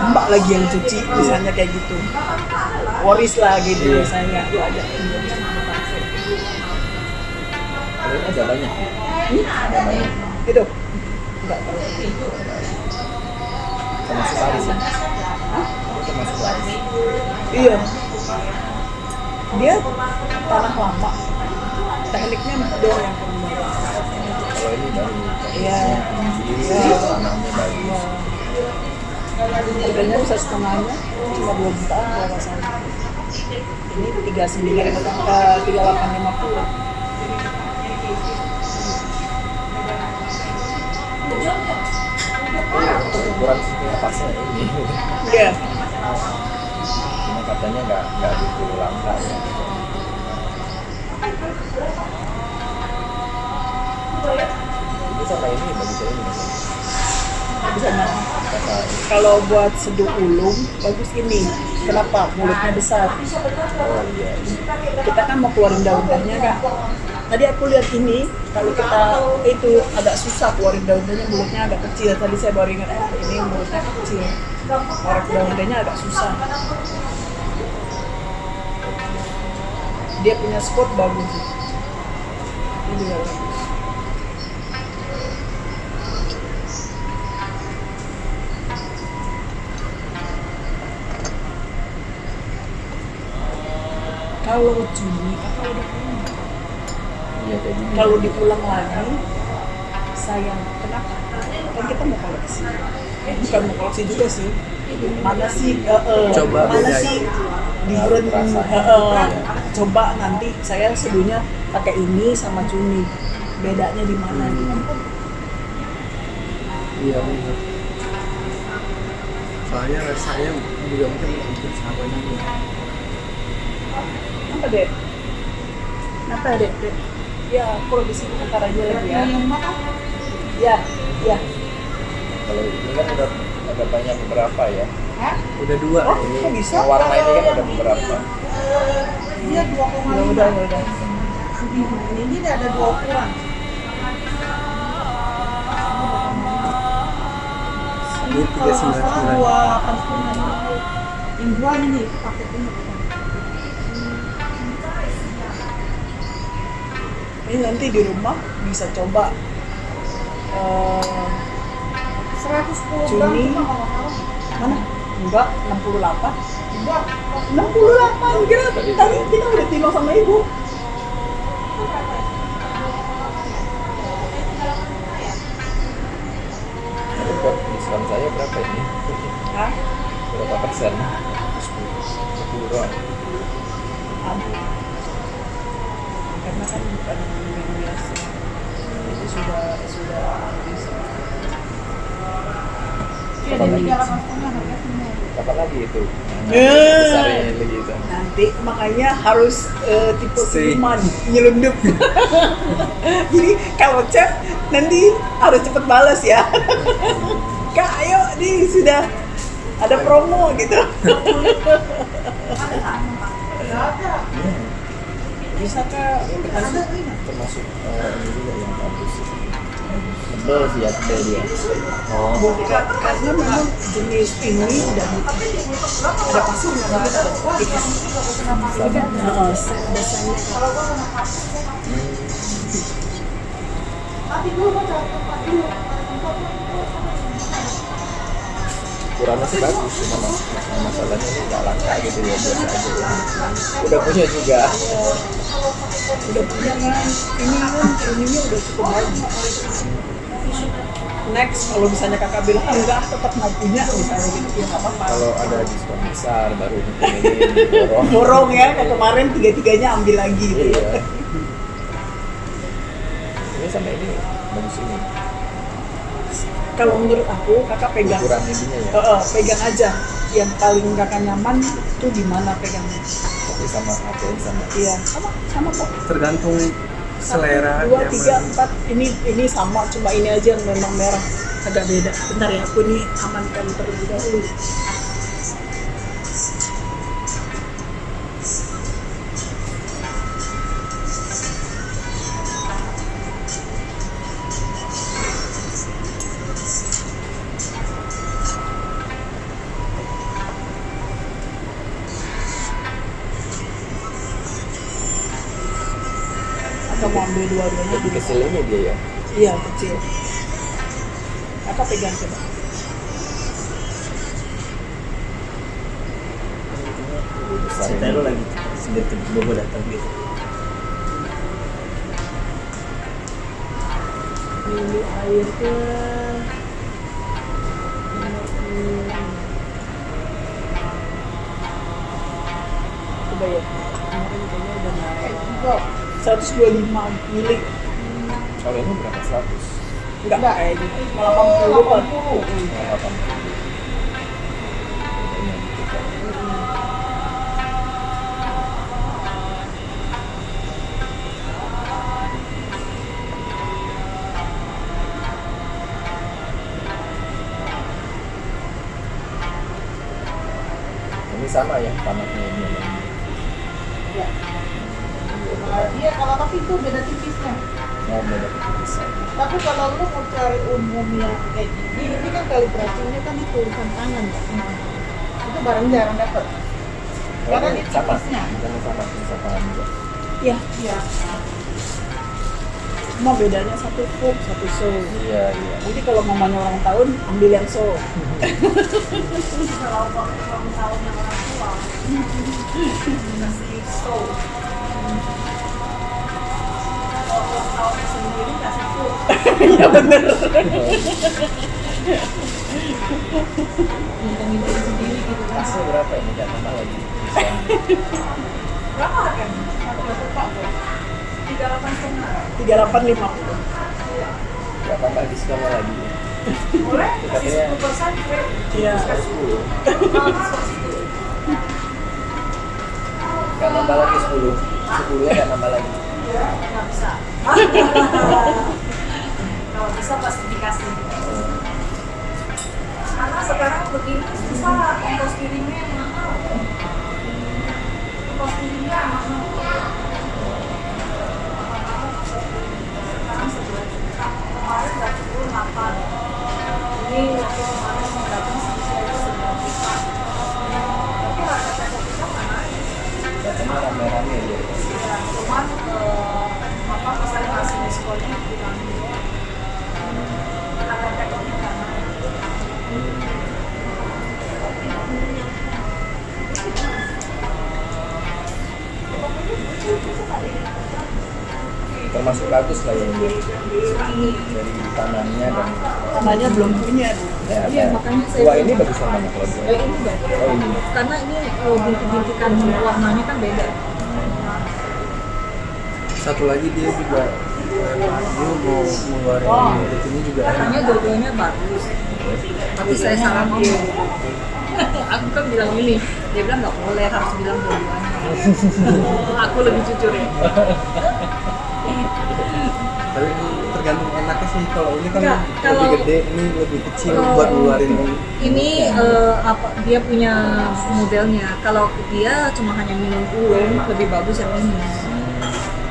mbak lagi yang cuci misalnya kayak gitu, waris lah gitu misalnya. Gua ajak dia pakai. Ini ada banyak. Ada banyak. Itu nggak tahu. Termasuk laris ya. Ini termasuk laris. Iya, dia tanah lama, tekniknya doang yang kurang bagus. Kalau ini baru Iya. tinggi, Iya. tanahnya bagus. Harganya bisa setengahnya cuma 2 jutaan kalau nggak salah. Ini 3850. Ukuran pasnya ini. Iya. Cuma katanya nggak gitu langka ya. Ini sama ini bagi saya ini. Bisa mana? Kata Kalau buat seduh ulung bagus ini. Kenapa? Mulutnya besar. oh iya. Kita kan mau keluarin daun-daunnya kan. Tadi aku lihat ini, kalau kita itu agak susah keluarin daun-daunnya, mulutnya agak kecil. Tadi saya baru ingat, ini mulutnya kecil. Korek daun-daunnya agak susah. Dia punya spot bagus. Ini juga bagus. Kalau Juni kakak udah punya. Iya kayak gini. Kalau diulang lagi, sayang. Kenapa? Kan kita mau koleksi. Bukan mau koleksi juga sih. Mana sih? Coba mana bedain. sih different? Rasanya. Coba nanti saya sebelumnya pakai ini sama Juni. Bedanya di mana? Iya benar. Soalnya rasanya juga mungkin hampir sama juga. Apa dek? Apa dek? Ya, kalau di sini ntar aja lagi ya. Ya, ya. Kalau ini kan udah banyak beberapa ya. Udah 2. Oh, kok bisa? Yang warna ini kan udah beberapa. Dia 2,5. Udah. Ini ada 2 ukuran. Ini 399. 289. Yang 2 ini paket ini. Ini nanti di rumah bisa coba 110 Juni. gram kalau nggak salah. Mana? Enggak, 68. Enggak, 68 kira tadi kita udah timbang sama ibu. Tapi buat diskon saya berapa ini? Hah? Berapa persen? 10 doang. Karena kan bukan yang biasa. Itu sudah habis. Iya, ada 3,5 harga semua. Kapan lagi itu? Eh. Besarnya lagi itu. Nanti makanya harus tipe Stay. siluman nyelundup. Jadi kalau chat nanti harus cepet balas ya. Kak, ayo nih sudah ada promo gitu. Bisa Kak. Termasuk ini juga yang bagus. Tebel sih ya, tebel dia. Oh. Bukan, karena memang jenis ini dan ada pasir memang kita tipis. Biasanya Ukurannya sih bagus, cuma masalahnya ini nggak langka gitu ya, biasa aja ya. Udah punya juga. udah punya kan, ini kan ininya udah cukup bagus. Next, kalau misalnya kakak bilang enggak tetap mau punya misalnya gitu ya nggak apa-apa. Kalau ada diskon besar baru mungkin ini dorong. Dorong ya, kayak kemarin tiga-tiganya ambil lagi gitu ya. Iya. Ini sama ini bagus ini. Kalau menurut aku kakak pegang. Ukuran ininya ya. Pegang aja. Yang paling kakak nyaman tuh di mana pegangnya? Tapi sama apa yang sama. Iya, sama kok. Tergantung selera 1, 2, 3, nyaman. 4 ini sama, cuma ini aja yang memang merah agak beda. Bentar ya, aku ini amankan terlebih dahulu. Atau mau ambil dua-duanya? Lebih kecil ini dia ya. Iya, kecil. Kakak pegang coba. Besar Saya ini. taruh lagi sebelum tiba-tiba datang gitu. Ini airnya. Coba ya. Kemarin kayaknya udah naik. 125 mili. Kalau ini berapa? 100? Enggak kayaknya. 80 kan. Nah, 80. Ini sama ya tanahnya ini. Ya. Iya, kalau tapi itu beda tipisnya. Oh, beda tipisan. Tapi kalau lu mau cari umum yang kayak gini, ini kan kalibrasinya kan di tulisan tangan ya. Itu barang jarang dapat. Karena di sama, tipisnya. sama sama juga. Iya, Iya. cuma bedanya satu full, satu show. Iya, iya. Nanti kalau mamanya ulang tahun, ambil yang show. Kalau ulang tahun yang orang tua, Kasih stove. Kalau tahunya sendiri kasih food. Iya bener. Minta sendiri gitu kan. Kasnya berapa ini? Nggak tambah lagi. Berapa harganya? Harga lupa kok. 38,50. Nggak tambah diskon lagi. Boleh? Kasih Katanya 10% kue. Iya. 10. Nggak nambah lagi 10. 10 nya nggak nambah lagi. Nggak bisa. Kalau bisa pasti dikasih. Karena sekarang begini susah, ongkos kirimnya mahal. Ongkos kirimnya mahal. Sekarang 11 juta. Kemarin nggak 8. Ini waktu kemarin mau datang saya 9 juta. Tapi harga toko kita nggak naik. Bacanya rame-rame aja. Cuman apa saya kasih diskonnya bilang harga tekonya nggak naik. Termasuk bagus lah ya dari tanahnya dan Tanahnya belum punya. ya, Iya, apa. makanya saya Dua ini bagus mana kalau dua? ini enggak. Oh ini. Karena ini bintik-bintikan warnanya kan beda. Satu lagi dia juga dia mau ngeluarin ini juga Katanya dua-duanya bagus. Tapi saya salah ngomong. Aku kan bilang ini, dia bilang nggak boleh, harus bilang dua-duanya. Aku lebih jujur ya. tapi tergantung enaknya sih. Kalau ini kan Enggak, lebih kalau- gede, ini lebih kecil Kalau buat ngeluarin ini. Ini apa dia punya modelnya. Kalau dia cuma hanya minum ulung, lebih bagus yang ini.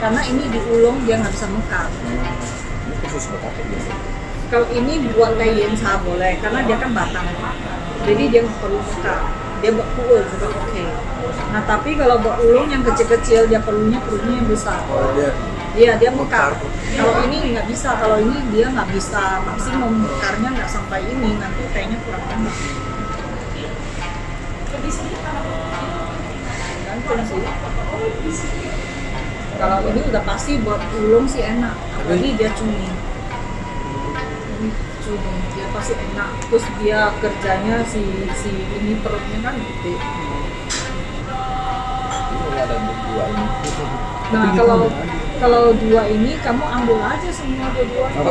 Karena ini di ulung dia nggak bisa mekar. Ini khusus buat apa biasa? Kalau ini buat layin sah boleh, karena dia kan batang. Jadi dia nggak perlu mekar. Dia buat ulung juga oke. Nah tapi kalau buat ulung yang kecil-kecil dia perlunya yang besar. Kalau dia Iya dia mekar. Mekar. Kalau ini nggak bisa. Kalau ini dia nggak bisa maksimum mekarnya nggak sampai ini. Nanti tehnya kurang enak. Gantung sih. Kalau ini udah pasti buat ulung sih enak. Apalagi dia cumi. Ini cumi dia pasti enak. Terus dia kerjanya si ini perutnya kan gede. Ini ada dua ini. Nah kalau dua ini kamu ambil aja semua dua-duanya.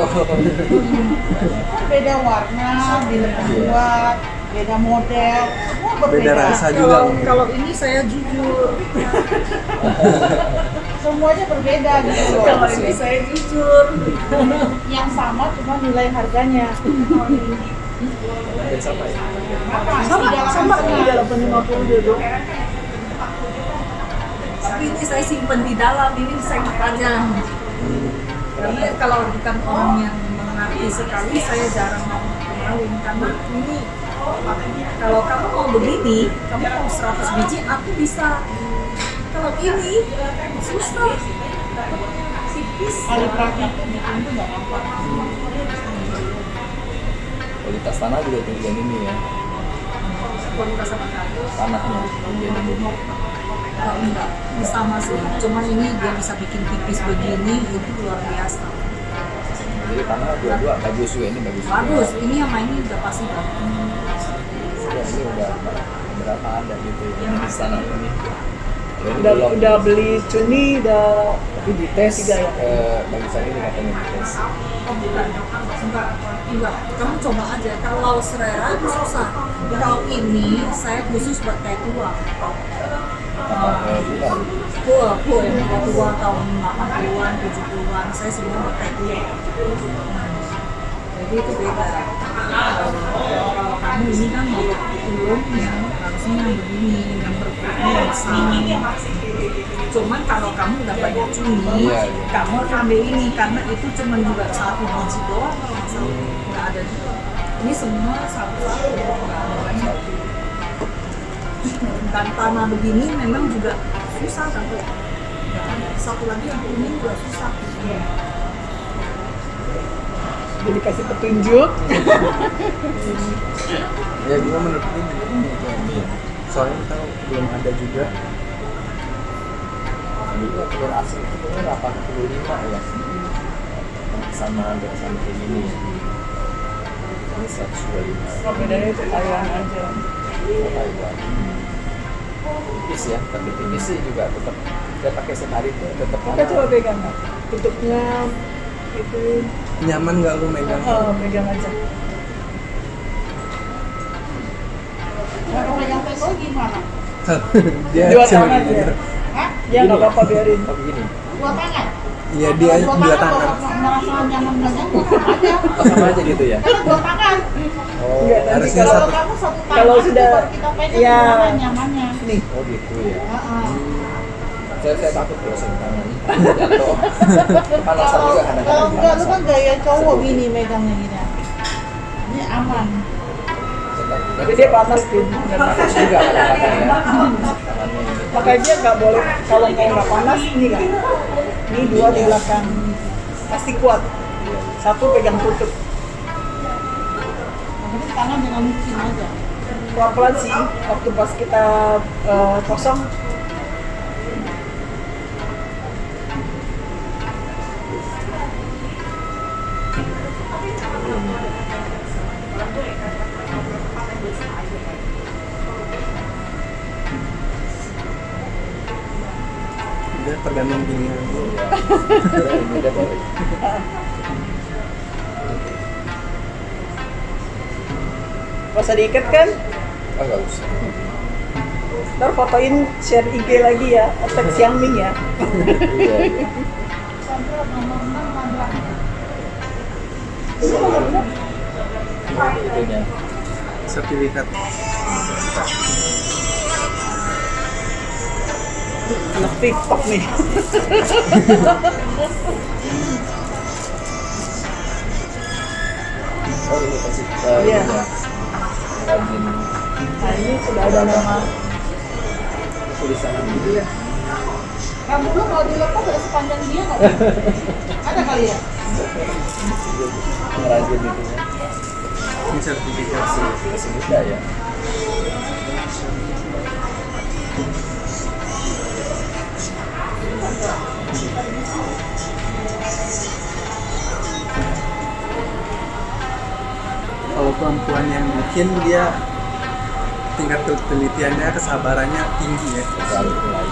Kan beda warna, beda pembuat, beda model, semua berbeda. beda rasa juga. Kalau ini saya jujur. Semuanya berbeda gitu loh. Kalau ini saya jujur. Yang sama cuma nilai harganya. Hampir sama ya. Sama 350 dulu. Tapi ini saya simpen di dalam, ini saya aja. Karena kalau bukan orang yang mengerti sekali, saya jarang mau kenalin. Karena ini, kalau kamu mau begini, kamu mau 100 biji, aku bisa. Kalau ini, susah. Tipis. Kali praktik bikin itu nggak gampang. Kualitas tanah juga tinggian ini ya. Kualitas apa? Tanahnya tinggian ini. Oh, enggak, sama sih. Cuman ini dia bisa bikin tipis begini, itu luar biasa. Jadi tanah dua-dua bagus juga, ini bagus. juga. Bagus, ini yang main ini udah pasti bagus. Ya, ini udah berapa ada gitu ya di sana ini. Kalau ini Udah, belum. udah beli cuni, udah Tapi dites Tiga ya? bagusan ini katanya dites. Oh, bukan. Enggak. Kamu coba aja. Kalau selera itu susah. Kalau ini saya khusus buat teh tua. Apa bukan? Tua yang teh tua tahun 80-an, 70-an. Saya semua buat teh tua. Jadi itu beda. Kalau kamu ini kan belum yang harusnya yang begini, yang berkurang besar. Cuman kalau kamu udah banyak cumi, Iya, iya. kamu ambil ini karena itu cuma juga 1 biji doang kalau nggak salah. Nggak ada juga. Ini semua satu-satu, nggak ada banyak. Dan tanah begini memang juga susah kan tuh. Nggak ada. Satu lagi yang kuning juga susah. jadi kasih petunjuk. Ya gimana menurut ini? Ini ya. soalnya tahu belum ada juga. Juga telur asin itu kayaknya 85 ya. Sama hampir sama kayak gini ya. Ini 125. Oh, bedanya itu ayam aja. Taiwan. Tipis ya, tapi tipis sih juga tetap dia pakai sehari tuh tetap Oke, coba pegang. Tutupnya itu Nyaman nggak lu megang? pegang aja. Kalau yang pekol gimana? Dia Dua cuma tangan gitu. ya. Hah? Ya nggak apa-apa biarin. Oh begini. Dua tangan? Iya dia dua tangan. Kalau merasa nyaman belajar, dua tangan aja. Oh, sama aja gitu ya. Karena dua tangan. Oh, Enggak, nanti harusnya kalau satu. Kamu satu tangan, Kalau sudah- baru kita pegang ya. gimana nyamannya. Nih, oh gitu ya. Heeh. Saya takut kalau saya tangan jatuh. Panasan juga Kalau kadang-kadang. enggak, lu kan gaya cowok gini megangnya gini. Ini aman. jadi dia panas tuh. Panas juga kadang-kadang ya. Tangannya ini. Makanya dia nggak boleh kalau mau nggak panas ini kan. Ini dua di belakang pasti kuat. Satu pegang tutup. Jadi tangan jangan mungkin aja. Pelan-pelan sih. Waktu pas kita kosong. Dia tergantung pilihan. Ini udah boleh. Pas ada diikat kan, Oh nggak usah. ntar fotoin share IG lagi ya, tag Xiangming ya. Iya. Iya. Sampai nomor 6 mandang. Itunya. Sertifikat. Anak TikTok nih. Oh ini pasti. Iya. Ini ya. Rajin Nah ini sudah ada nama. tulisan gitu ya. Rambut lu kalau dilepas ada sepanjang dia nggak? Ada kali ya? Rajin itu ya. Ini sertifikasi. Masih muda ya. Kalau perempuan yang bikin dia tingkat ketelitiannya, kesabarannya tinggi ya. Selalu mulai.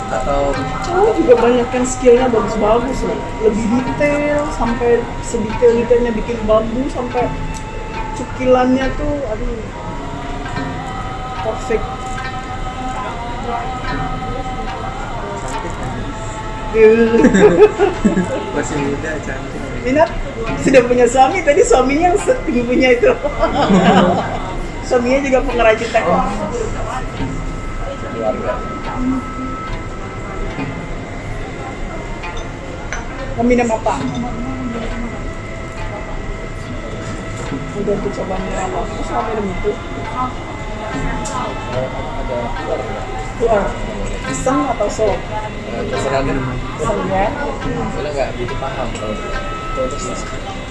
Atau Cowok juga banyak kan skillnya bagus-bagus loh. Lebih detail sampai sedetail-detailnya bikin bambu sampai cukilannya tuh aduh perfect. cantik kan? Masih muda cantik. Minat sudah punya suami, tadi suaminya yang punya itu. Suaminya juga pengrajin tekok. Keluarga. Mau minum apa? Udah tuh coba minum apa? Terus mau minum itu Ada keluar nggak? keluar pisang atau sop? Terserah kan. Pisang ya. Soalnya nggak gitu paham kalau terus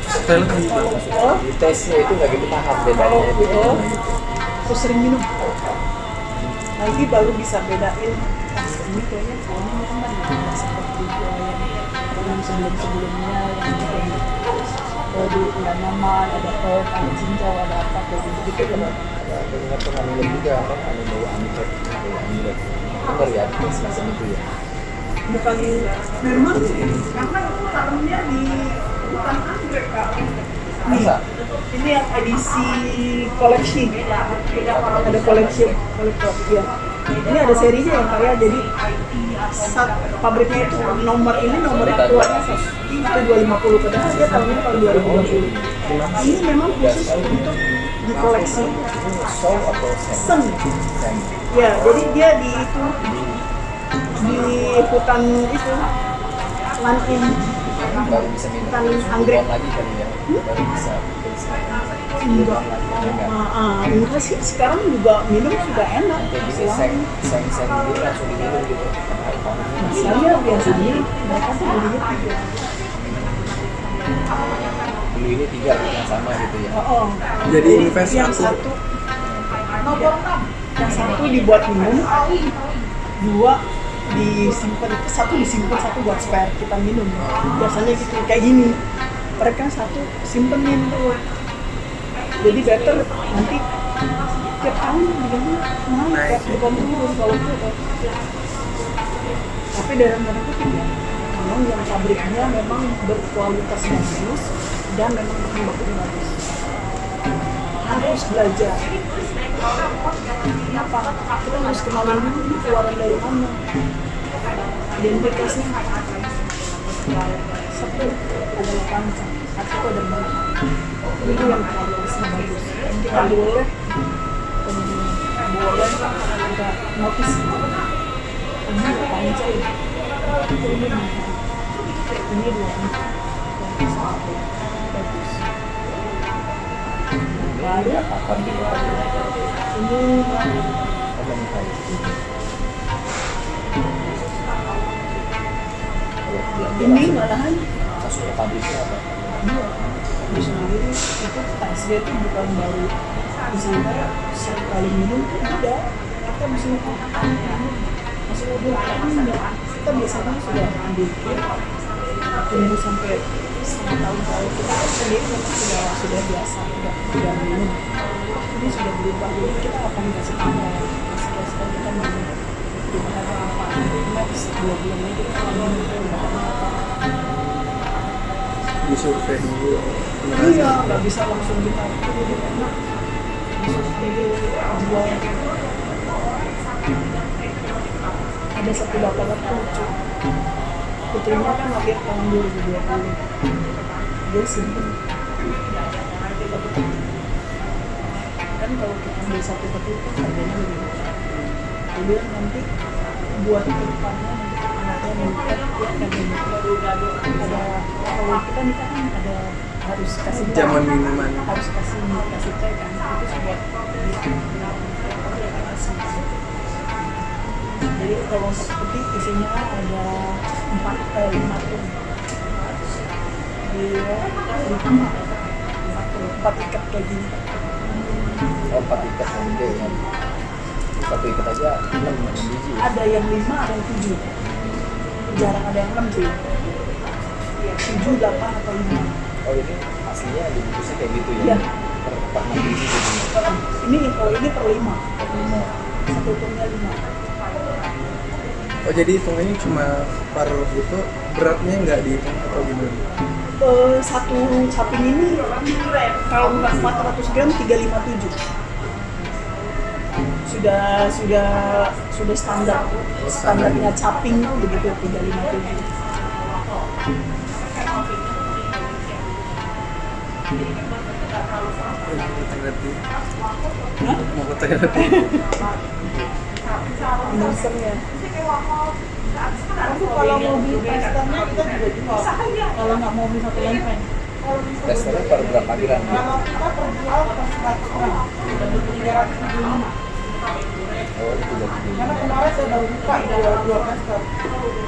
Style kan gitu. Oh, di tesnya itu nggak gitu paham bedanya oh, itu oh. gimana gitu. Terus sering minum. Nanti baru bisa bedain. Ah, ini kayaknya kayaknya teman nggak seperti yang sebelum-sebelumnya yang mungkin di nggak nyaman, ada herb, ada cincau, ada apa kayak gitu kan. Aku dengar tuh amulet juga kan, bau amulet, bau amulet. Bener ya, semacam itu ya. Bukan memang karena itu tanamnya di hutan anggrek kak. Nih, Masa? ini yang edisi koleksi. Ada koleksi ya. Ini ada serinya yang kayak jadi pabriknya itu nomornya keluarnya itu 250 padahal dia tahunnya tahun 2020. Ini memang khusus untuk dikoleksi Soul atau sen. Seng? Ya, jadi dia di itu di hutan itu Lanin. Baru bisa minum Hutan terus anggrek. move on lagi kali ya. Baru bisa Enggak. lagi enggak. Enggak sih, sekarang juga minum sudah enak. Kayak gini seng gitu langsung diminum gitu. Biasanya mereka tuh belinya 3. Beli ini 3 yang sama gitu ya. Oh, Jadi invest yang aku. satu Nomor 6. Yang satu dibuat minum, dua disimpan, satu disimpan, satu buat spare kita minum. Biasanya gitu kayak gini. Mereka satu simpenin tuh. Jadi better nanti tiap tahun diganti naik, bukan turun kalau itu. Tapi dalam tanda kutip ya, memang yang pabriknya memang berkualitas bagus dan memang bahan bakunya bagus. Harus belajar. Kenapa? Kita harus kenalin dulu ini keluaran dari mana. Identitasnya satu adalah panjang, satu ada banyak. Ini yang kualitasnya bagus. Kita boleh ada notice. Ini panjang. Ini dua bagus. Baru ini malahan Kasusnya pabriknya apa? di sendiri itu tasnya itu bukan baru misalnya sekali minum tuh udah kita bisa masih mobil enggak, kita biasanya sudah ambil tunggu sampai setengah tahun kalau kita sendiri memang sudah biasa udah minum ini sudah berubah jadi kita akan kasih tanda kasih kita minum gimana apa next 2 bulan lagi kita minum udah apa disurvei dulu. iya nggak bisa langsung kita jadi enak disurvei dulu jual. Ada satu bapak lucu putrinya kan lahir tahun 2020 dia simpen kan kalau kita ambil satu peti itu harganya lebih murah jadi nanti buat depannya nanti anaknya menikah dia akan menikah ada kalau kita nikah kan ada harus kasih Zaman minuman. harus kasih teh kan itu sebuah jadi kalau untuk peti isinya ada 5 ton dia 4 ikat kayak gini Oh, 4 ikat yang gede ya. Satu ikat aja 6 biji. ada yang 5 ada yang 7 jarang ada yang 6 sih 7, 8 atau 5 Oh, ini aslinya dibungkusnya kayak gitu ya? Iya. Per 6 biji gitu. ini per 5 satu tonnya 5 Oh jadi hitungannya cuma per itu beratnya nggak dihitung atau gimana? Satu caping ini kalau nggak 400 gram 357 sudah standarnya caping tuh begitu 357 Mau ke toilet dulu. Indonesia. Tapi kalau mau beli testernya kita juga jual. Kalau nggak mau beli satu lempeng. Testernya per berapa gram? Kalau kita per jual per 100 gram. 375. Oh, itu udah gede. Karena kemarin saya baru buka dua tester.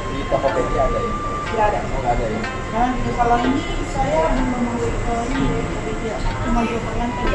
Di Tokopedia ada ya? Tidak ada. Oh, nggak ada ya? Karena di kalau ini saya belum membeli ini cuma jual per lempeng.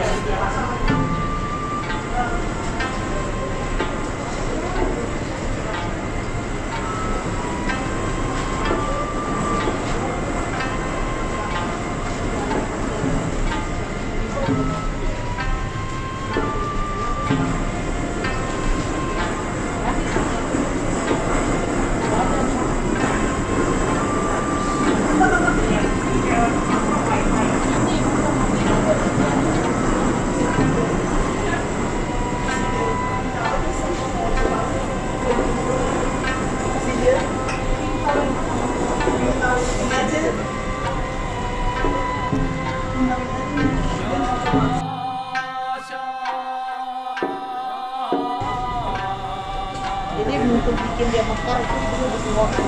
Jadi untuk bikin dia mekar itu butuh waktu.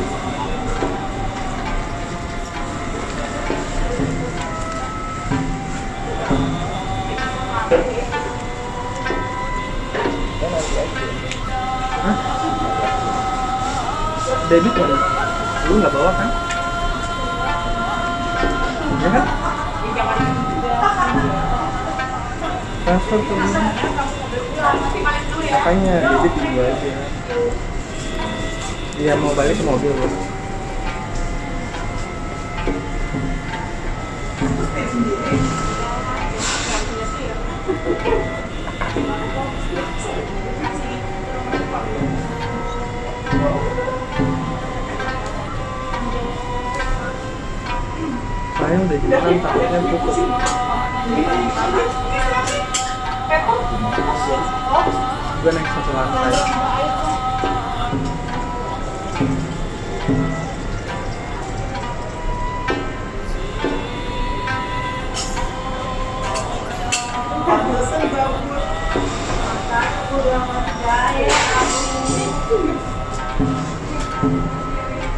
Oh, nanti aja. Debit mana? Lu nggak bawa kan? Ya kan? Transfer ke rumah. Makanya jadi tunggu aja. Dia mau balik ke mobil bos. Saya udah jalan takutnya pukul. Gue naik satu lantai.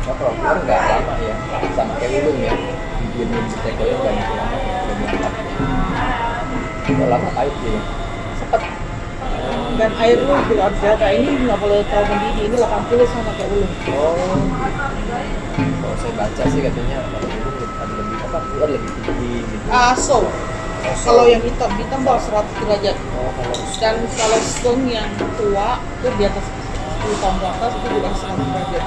Oh, kalau keluar nggak lama ya, sama kayak Ulung ya. Diemin di tekonya nggak gitu lama, belum berangkat. Kalau lama pahit gitu. Cepat. Dan air lu juga harus jaga. Ini nggak boleh terlalu mendidih. Ini 80 sama kayak ulung. Oh, kalau saya baca sih katanya kalau Ulung ada lebih apa, keluar lebih tinggi gitu. So. Kalau yang hitam bawa 100 derajat. Oh, kalau Dan kalau stone yang tua itu di atas 10 tahun ke atas itu juga 100 derajat.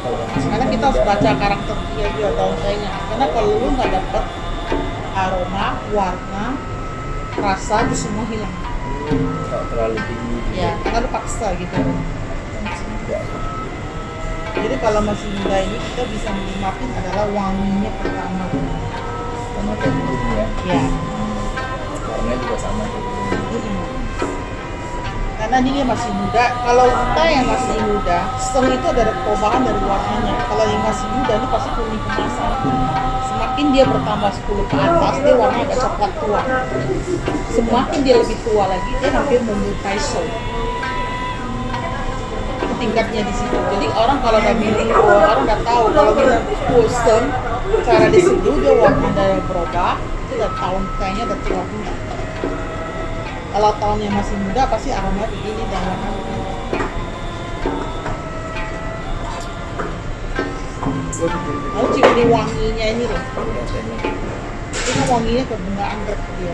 kalau masih Karena kita harus baca karakter dia juga downtime-nya. Karena kalau lu nggak dapet aroma, warna, rasa itu semua hilang. kalau terlalu tinggi gitu. Ya, karena lu paksa gitu. Masih muda. Jadi kalau masih muda ini kita bisa menikmatin adalah wanginya pertama. Sama kayak Ulung ya. Ya. Warnanya juga sama kayak Ulung. Karena dia masih muda. Kalau kita yang masih muda, stone itu ada perubahan dari warnanya. Kalau yang masih muda ini pasti kuning kemasan. Semakin dia bertambah 10 ke atas, dia warnanya agak coklat tua. Semakin dia lebih tua lagi, dia hampir menyerupai soul. Itu tingkatnya di situ. Jadi orang kalau udah milih, orang udah tahu kalau milih full stone, cara diseduh dia warnanya berubah, itu udah tahun kayaknya udah tua punya. Kalau tahunnya masih muda pasti aromanya begini dan warna begini. Lalu ciri wanginya ini loh. Ini wanginya ke bunga anggrek dia.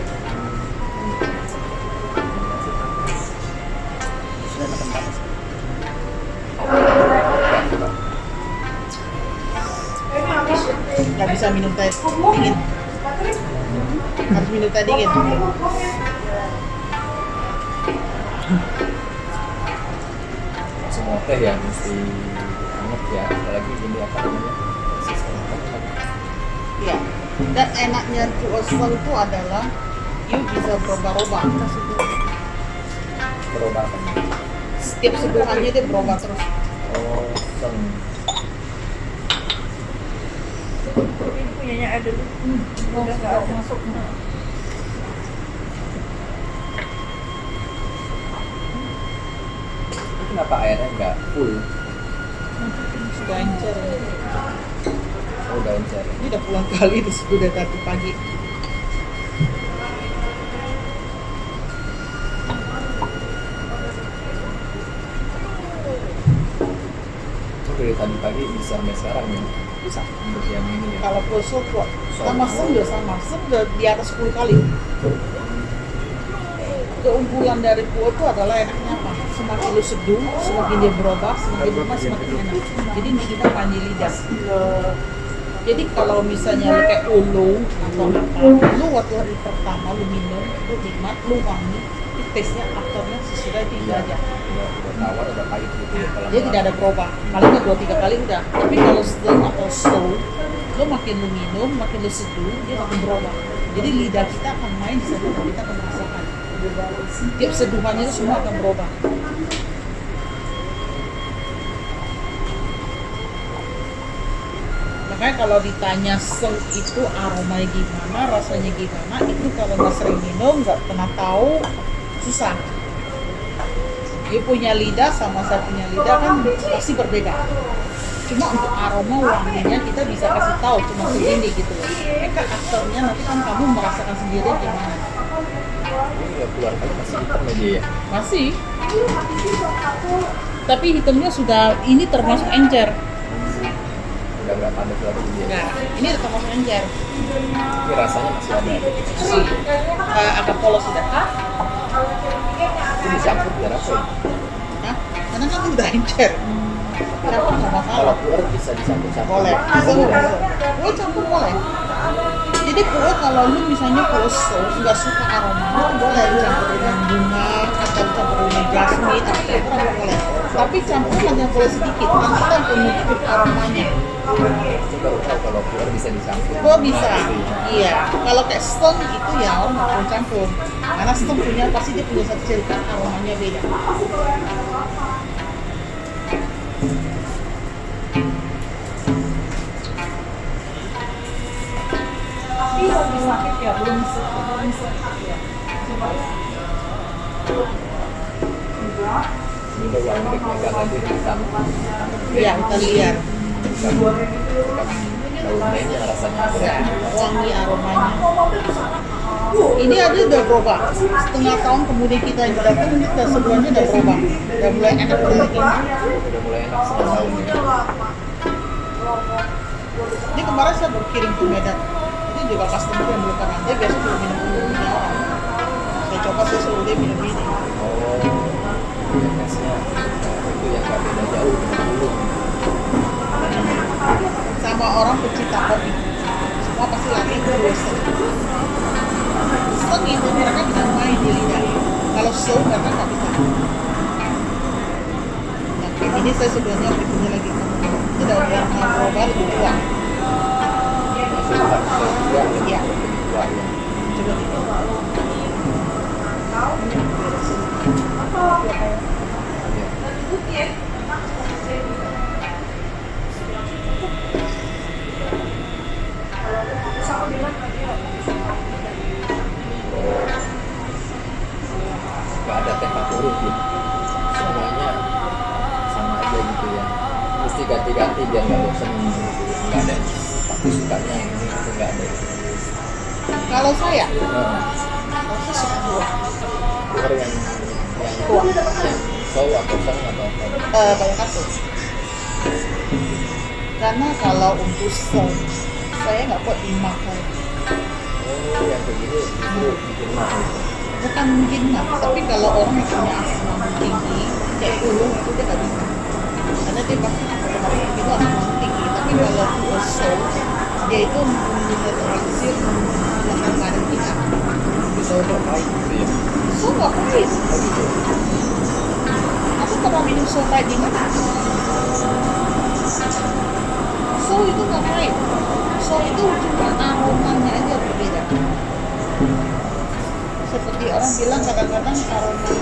Gak bisa minum teh dingin. Harus minum teh dingin. Semua teh ya mesti hangat ya, apalagi ini apa namanya sistem apa namanya. Iya. Dan enaknya Tuosel itu adalah you bisa berubah-ubah. Berubah apa nih? Setiap seduhannya dia berubah terus. Oh, seng. Ini punyanya ada dulu. Udah nggak ada masuk. Itu kenapa airnya nggak full? Sudah encer. Oh, udah encer. Ini udah pulang kali di sudah tadi pagi. Oh, dari tadi pagi bisa sampai sekarang ya? Bisa. Untuk yang ini ya? Kalau pulso kuat. Sama sem juga sama. Sem udah di atas 10 kali. Keunggulan dari kuah itu adalah enaknya apa? Semakin lu seduh, semakin dia berubah, semakin lama semakin enak. Jadi ini kita mandi lidah. Jadi kalau misalnya lu kayak ulung atau apa, lu waktu hari pertama lu minum, lu nikmat, lu wangi, itu taste-nya, afternya sesudah itu aja. Udah tawar, udah pahit gitu ya? Kalau Dia tidak ada berubah. Paling nggak 2-3 kali udah. Tapi kalau stone atau slow, lu makin lu minum, makin lu seduh, dia makin berubah. Jadi lidah kita akan main di sana dan kita akan merasakan. Tiap seduhannya itu semua akan berubah. Makanya kalau ditanya seng itu aromanya gimana, rasanya gimana, itu kalau nggak sering minum, nggak pernah tahu, susah. Dia punya lidah sama saya punya lidah kan pasti berbeda. Cuma untuk aroma wanginya kita bisa kasih tahu cuma segini gitu loh. Mereka aktornya nanti kan kamu merasakan sendiri gimana. ini udah keluar kali masih hitam aja ya? Masih. Tapi hitamnya sudah ini termasuk encer. Udah nggak padat lagi dia? Nah, ini udah termasuk encer. Ini rasanya masih ada gitu? Masih agak polos sudah. Itu dicampur biar apa ya? karena kan udah encer. Campur nggak Kalau masalah. puer bisa dicampur-campur. Boleh, bisa. Puer campur boleh. Jadi puer kalau lu misalnya puer sauce nggak suka aromanya, boleh campur dengan bunga atau campur dengan jasmine atau campur apa boleh. Tapi campur hanya boleh sedikit, nanti kan penutup aromanya. Itu baru tahu kalau puer bisa dicampur. Oh bisa, Nah, gitu ya. iya. Kalau kayak stone itu ya orang nggak perlu campur, karena stone punya pasti dia punya satu cerita aromanya beda. Tapi lagi sakit ya, belum sehat ya. Coba ya. Itu yang uniknya karena dia hitam. Iya, kita lihat. Daunnya rasanya berat. Wangi aromanya. Ini aja udah berubah. Setengah tahun kemudian kita yang datang, ini udah sebulannya udah berubah. Udah mulai enak lagi. Udah mulai enak setengah tahun ya. Ini kemarin saya berkirim ke Medan. Itu juga customer yang belum pernah. Dia biasa cuma minum bulunya orang. Saya coba saya suruh dia minum ini. Oh, biasanya itu yang nggak beda jauh dengan dulu. Sama orang pecinta kopi. Semua pasti lari ke Western. Western itu mereka bisa main di lidah. Kalau soul mereka nggak bisa. Nah, ini saya sebenarnya berikutnya lagi. Itu udah warna berubah lebih tua. Masih harus juga Iya. wah ya. Coba ini. Iya. Nggak ada teh favorit ya. Semuanya sama aja gitu ya. Mesti ganti-ganti biar nggak bosan. Nggak ada. Pasti sukanya yang ini itu nggak ada. Kalau saya, Nah, saya suka buah. puer yang Tua. soul atau sang atau apa? Banyak kasus. Karena kalau untuk soul, saya nggak kuat dimakan. Oh, yang begini itu bikin mahal. Bukan mungkin nggak, tapi kalau orang yang punya asam lambung tinggi, kayak ulung itu dia nggak bisa. Karena dia pasti otomatis itu asam lambung tinggi. Tapi kalau untuk soul, dia itu menetralisir menghilangkan badan kita. Bisa pahit gitu ya. So nggak pahit. Oh gitu. Aku pernah minum so pahit di mana? So itu nggak pahit. So itu cuma aromanya aja berbeda. Seperti orang bilang kadang-kadang aroma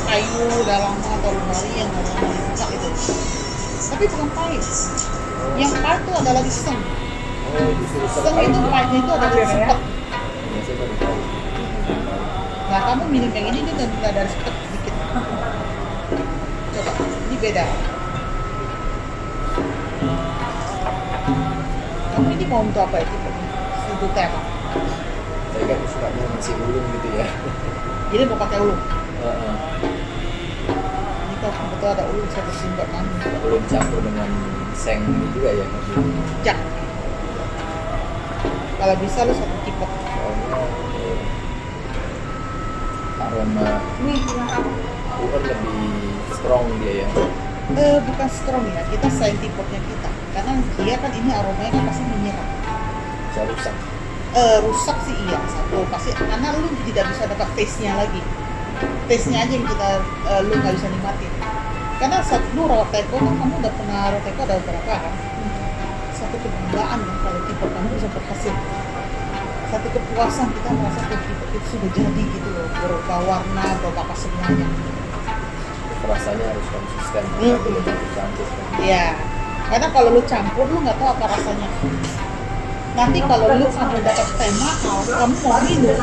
kayu dalam atau lemari yang aroma dibuka itu. Tapi bukan pahit. Yang pahit itu adalah di seng. Oh, justru Seng itu pahitnya itu adalah di sepet. Ya, saya baru tahu. Nah kamu minum yang ini dia udah dari sepet sedikit. Coba, ini beda. Kamu ini mau untuk apa itu? Untuk teh apa? Saya kan sukanya nasi ulung gitu ya. Jadi mau pakai ulung. Heeh. Ini kalau kebetulan ada ulung saya bersihin buat kamu. Ulung campur dengan seng ini juga ya. Jak. Kalau bisa lu satu kipot. Soalnya aroma puer lebih strong dia ya. Bukan strong ya, kita selain tipotnya kita. Karena dia kan ini aromanya kan pasti menyerap. Bisa rusak. Rusak sih iya satu pasti karena lu tidak bisa dapat taste-nya lagi. Taste-nya aja yang kita lu nggak bisa nikmatin. Karena saat lu rawat teko kan kamu udah pernah rawat teko ada beberapa kan. Satu kebanggaan kan kalau tipe kamu bisa berhasil. Satu kepuasan kita merasa tipe itu sudah jadi gitu loh, berubah warna, berubah apa semuanya. Rasanya harus konsisten. Hmm. Nggak boleh campur-campur. Iya, karena kalau lu campur lu nggak tahu apa rasanya. Nanti kalau lu kamu dapat teh mahal, kamu mau minum,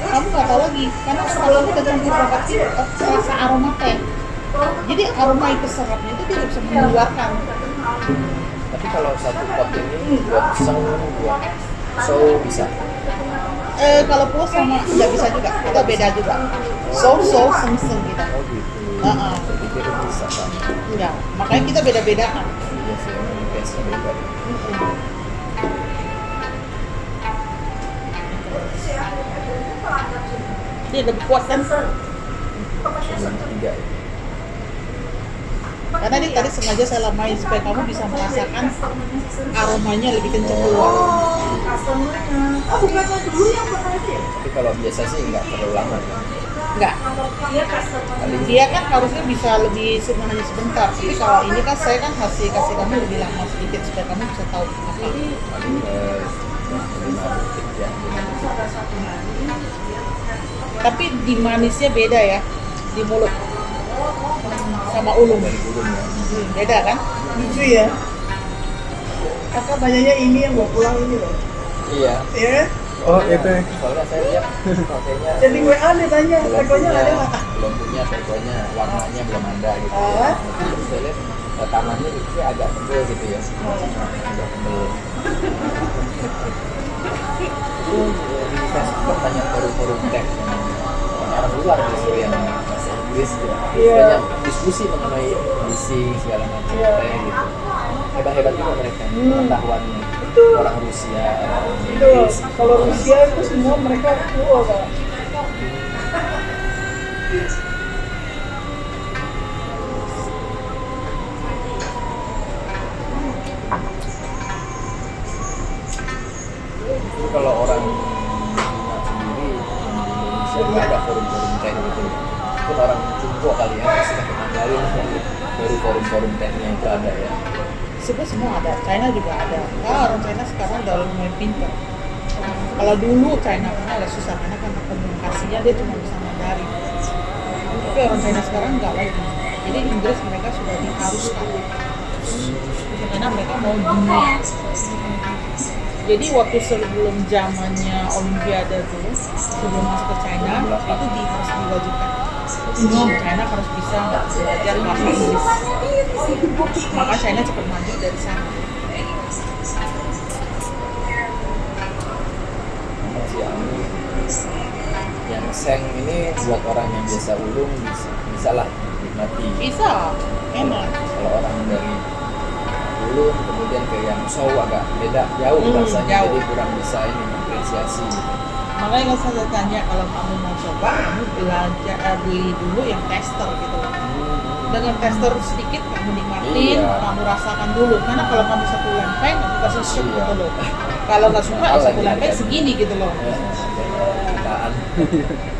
kamu nggak tahu lagi karena setelah lu udah campur berapa rasa aroma teh. Jadi aroma itu serapnya itu tidak bisa mengeluarkan. Tapi kalau satu pot ini buat seng, buat soul bisa. Kalau puas sama nggak bisa juga, kita beda juga. So seng kita. Oh gitu. Heeh. Saya pikir bisa sama. Enggak, makanya kita beda-bedakan. Iya sih, emang taste-nya beda. Dia lebih kuat kan? sebelum ketiga. Karena ini tadi sengaja saya lamain supaya kamu bisa merasakan aromanya lebih kencang keluar. Tapi kalau biasa sih nggak terlalu lama ya. Enggak. Paling Dia kan harusnya bisa lebih hanya sebentar. Tapi kalau ini kan saya kan kasih kamu lebih lama sedikit supaya kamu bisa tahu apa. paling 5 detik ya. Tapi di manisnya beda ya di mulut sama ulung. Dari burung ya. Beda kan? Lucu ya. Kakak banyaknya ini yang mau pulang ini loh. Iya. Ya. Oh itu ya. Soalnya saya lihat pakainya Jadi WA dia tanya, tekonya nggak ada. belum punya tekonya, warnanya belum ada gitu. Ah. Terus saya lihat tanahnya itu agak tebel gitu ya. Agak tebel. Itu di Facebook banyak forum-forum tech orang luar justru yang bahasa Inggris ya. Banyak diskusi mengenai bising segala macam teh gitu. Hebat-hebat juga mereka pengetahuannya. Orang Rusia, Inggris. Kalau Rusia itu semua mereka tua Kak. Itu kalau orang Cina sendiri di Indonesia juga ada forum-forum teh gitu. Mungkin orang Tiongkok kali ya masih pakai Mandarin baru forum-forum tehnya itu ada ya. Sebenarnya semua ada, China juga ada. Nah, orang China sekarang udah lumayan pintar. Kalau dulu China kan agak susah karena kan komunikasinya dia cuma bisa Mandarin. Tapi orang China sekarang nggak lagi. Jadi Inggris mereka sudah diharuskan. Karena mereka mau dunia. Jadi waktu sebelum zamannya Olimpiade dulu, sebelum masuk ke China, itu harus diwajibkan. China harus bisa belajar bahasa Inggris. Maka China cepat maju dari sana. Masih yang seng ini buat orang yang biasa ulung bisa lah nikmati. Bisa, enak. Kalau orang dari ulung kemudian ke yang show agak beda jauh bahasanya, jauh. jadi kurang bisa ini apresiasi. Makanya kalau saya tanya kalau kamu mau coba, kamu beli dulu yang tester gitu loh. Dengan tester sedikit kamu nikmatin, Iya. kamu rasakan dulu. Karena kalau kamu satu lempeng, kamu kasih shock Iya. gitu loh. Kalau nggak suka, Mahal satu lagi lempeng harganya. segini gitu loh. Jutaan.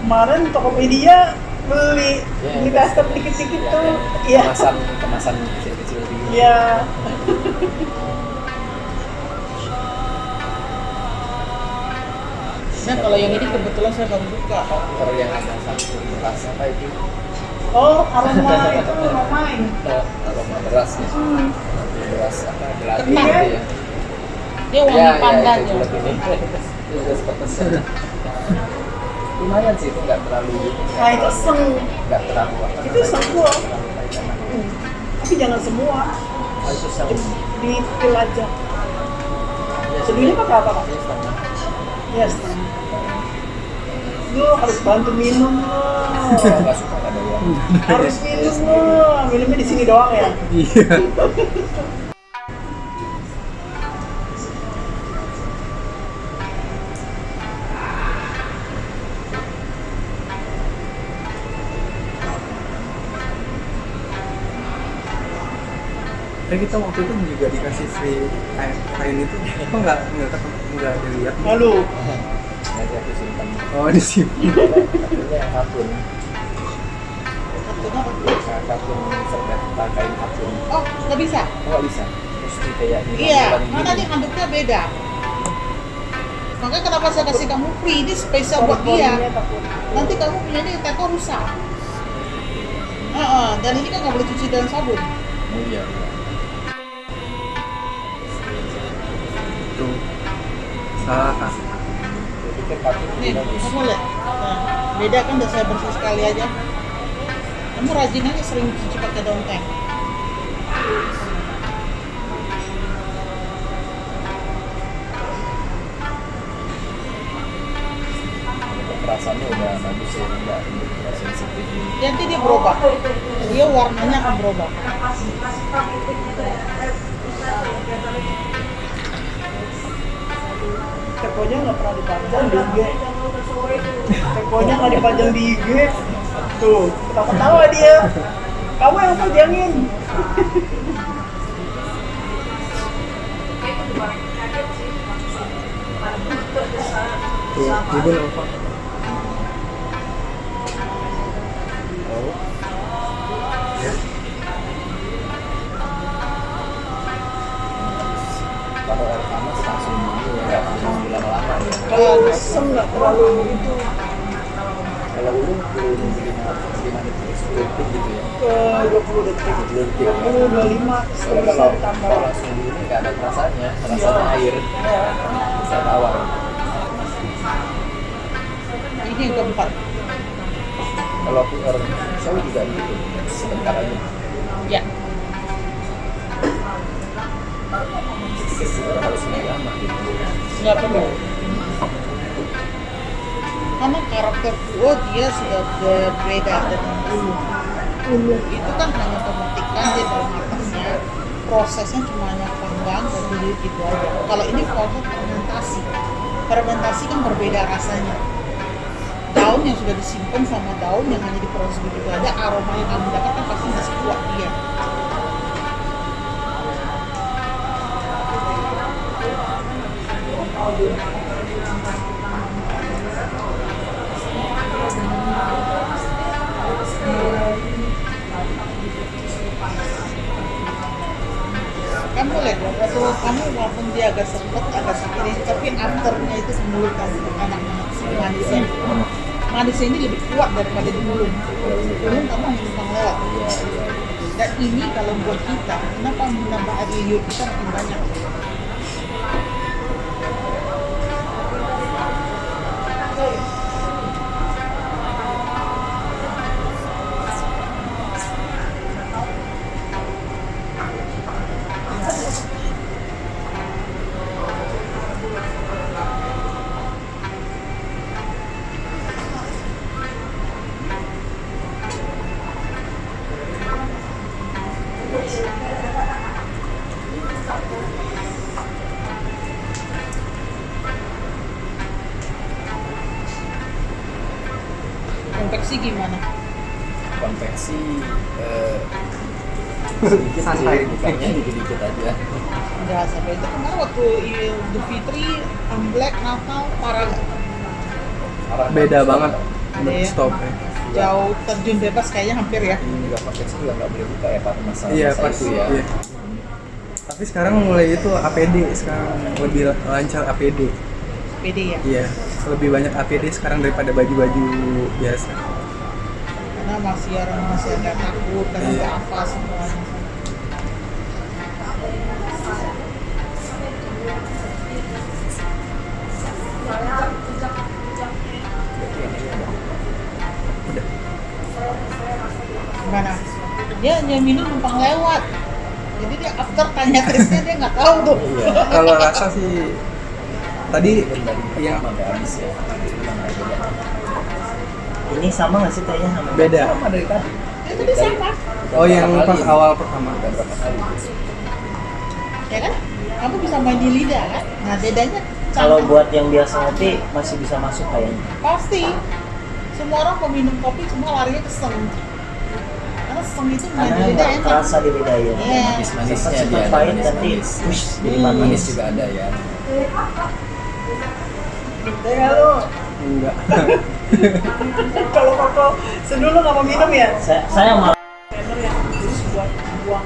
Kemarin Tokopedia beli Iya, tester dikit-dikit tuh. Ya, kemasan kecil-kecil gitu. Iya. Nah kalau yang ini kebetulan saya baru buka. Kalau yang ada satu beras apa itu? Oh, aroma itu main. Aroma beras ya. Beras apa? Gelati Kentang. gitu ya. Dia wangi pandan itu ya. bulat ini. Itu udah sempat pesen. Lumayan sih itu nggak terlalu. Nah itu seng, Nggak terlalu apa itu seng gua. terlalu pahit enak. Tapi jangan semua, Oh, itu sama. di pil aja. Ya, Seduhnya pakai apa Pak? Ini setengah. Yes. Lu harus bantu minum lo. Kalau nggak suka nggak ada uang. Harus minum lo. Minumnya di sini doang ya. Iya. Tapi kita waktu itu juga dikasih free kain itu, kok nggak dilihat? Lalu, Nanti aku simpan. Oh di sini. Akhirnya yang kapun. kartunya apa? Kapun serta kain kapun. Oh, nggak bisa? Nggak bisa. Mesti kayak ini. Iya, tampilan karena gini. ini handuknya beda. Makanya kenapa saya kasih kamu free, ini spesial buat dia. Nanti kamu punya ini teko rusak. Dan ini kan nggak boleh cuci dengan sabun. Oh iya. Tuh. Salah kan? Saya pikir kapun Nih, bagus. kamu lihat. Nah, beda kan udah saya bersih sekali aja. Kamu rajin aja sering cuci pakai daun teh. Perasaannya udah bagus ya, nggak sensitif. Nanti dia berubah. Dia warnanya akan berubah. Tekonya nggak pernah dipajang di IG. Tekonya nggak dipajang di IG. Tuh, ketawa dia. Kamu yang pejangin. Tuh, ibu nelfon. Oh. Ya. Kalau air panas langsung ini ya nggak bisa lama-lama ya. Kalau asem nggak terlalu itu Kalau ulun beli mandi terus 20 detik gitu ya. ke 20 detik. 20 detik. 20, 25, Kalau setengah kalau tambah. langsung di ini nggak ada rasanya air. Ya. Saya tawar. Ini yang keempat. Kalau PR saya juga gitu, sebentar aja. Ya. Sedikit harus naik lama gitu. Nggak perlu. Karena karakter Puo dia sudah berbeda dengan Ulung. Ulung itu kan hanya pemetikan dia dalam atasnya, prosesnya cuma hanya panggang dan dulu gitu aja. Kalau ini proses fermentasi. Fermentasi kan berbeda rasanya. Daun yang sudah disimpan sama daun yang hanya diproses begitu aja, aroma yang kamu dapatkan pasti masih kuat dia. Kamu lihat waktu kamu walaupun dia agak sempet, agak sakit, tapi afternya itu di mulut kamu enak-enak manisnya. Manisnya ini lebih kuat daripada di mulut. Mulut kamu hanya numpang lewat. Dan ini kalau buat kita, kenapa menambah air liur kita makin banyak? Konveksi gimana? Konveksi sedikit Santai. sih, bukannya dikit-dikit aja. Enggak sampai itu. Kemarin waktu Idul Fitri, Black, Natal, parah nggak? Beda banget. Iya. Stop ya. Jauh terjun bebas kayaknya hampir ya. Juga konveksi juga nggak boleh buka ya Pak, masalah Iya, masa pas itu ya. iya. Tapi sekarang mulai itu APD, sekarang lebih lancar APD. PD ya. Iya, lebih banyak APD sekarang daripada baju-baju biasa. Karena masih agak takut karena Iya. nggak apa semuanya. Udah. Gimana? Dia hanya minum numpang lewat. Jadi dia after tanya tesnya dia nggak tahu tuh. Iya. Kalau rasa sih tadi Dari yang pertama sampai habis ya. Ini sama nggak sih tehnya sama? beda. Sama dari tadi. Itu dia sama. Oh, yang Berapa pas kali? awal pertama. Udah berapa kali? Ya kan? Kamu bisa main di lidah kan? Nah bedanya Kalau cantik. buat yang biasa ngopi masih bisa masuk kayaknya. Pasti semua orang peminum kopi semua larinya ke seng. Karena seng itu main Karena di lidah nggak enak. kerasa di lidah ya. Iya. Manis-manisnya Sempat dia ada pahit nanti manis-manis. push jadi Hmm. Manis manis. juga ada ya. Ya lu. Enggak. Kalau koko sedulu nggak mau minum ya? Saya malah Trainer yang terus buang.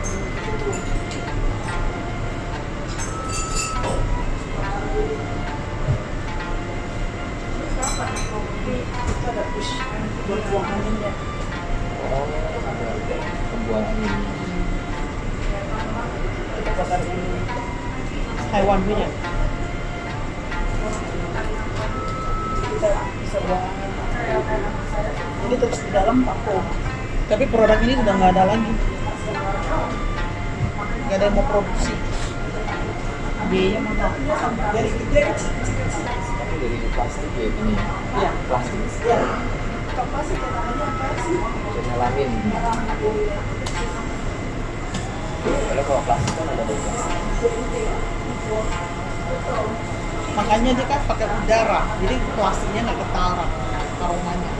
Itu ada push buat buang anginnya. Oh, ada pembuangan ini. Kita bakar ini Taiwan punya. Kita bisa buang angin. Ini tetap di dalam vakum. Tapi produk ini sudah nggak ada lagi. Nggak ada yang mau produksi. Biayanya mahal. Dari gede kecil. Tapi dari plastik ya ini. Iya. Plastik. Iya. Plastik namanya apa sih? Nyalamin. Kalau plastik kan ada dari plastik. Makanya dia kan pakai udara, jadi plastiknya nggak ketara aromanya.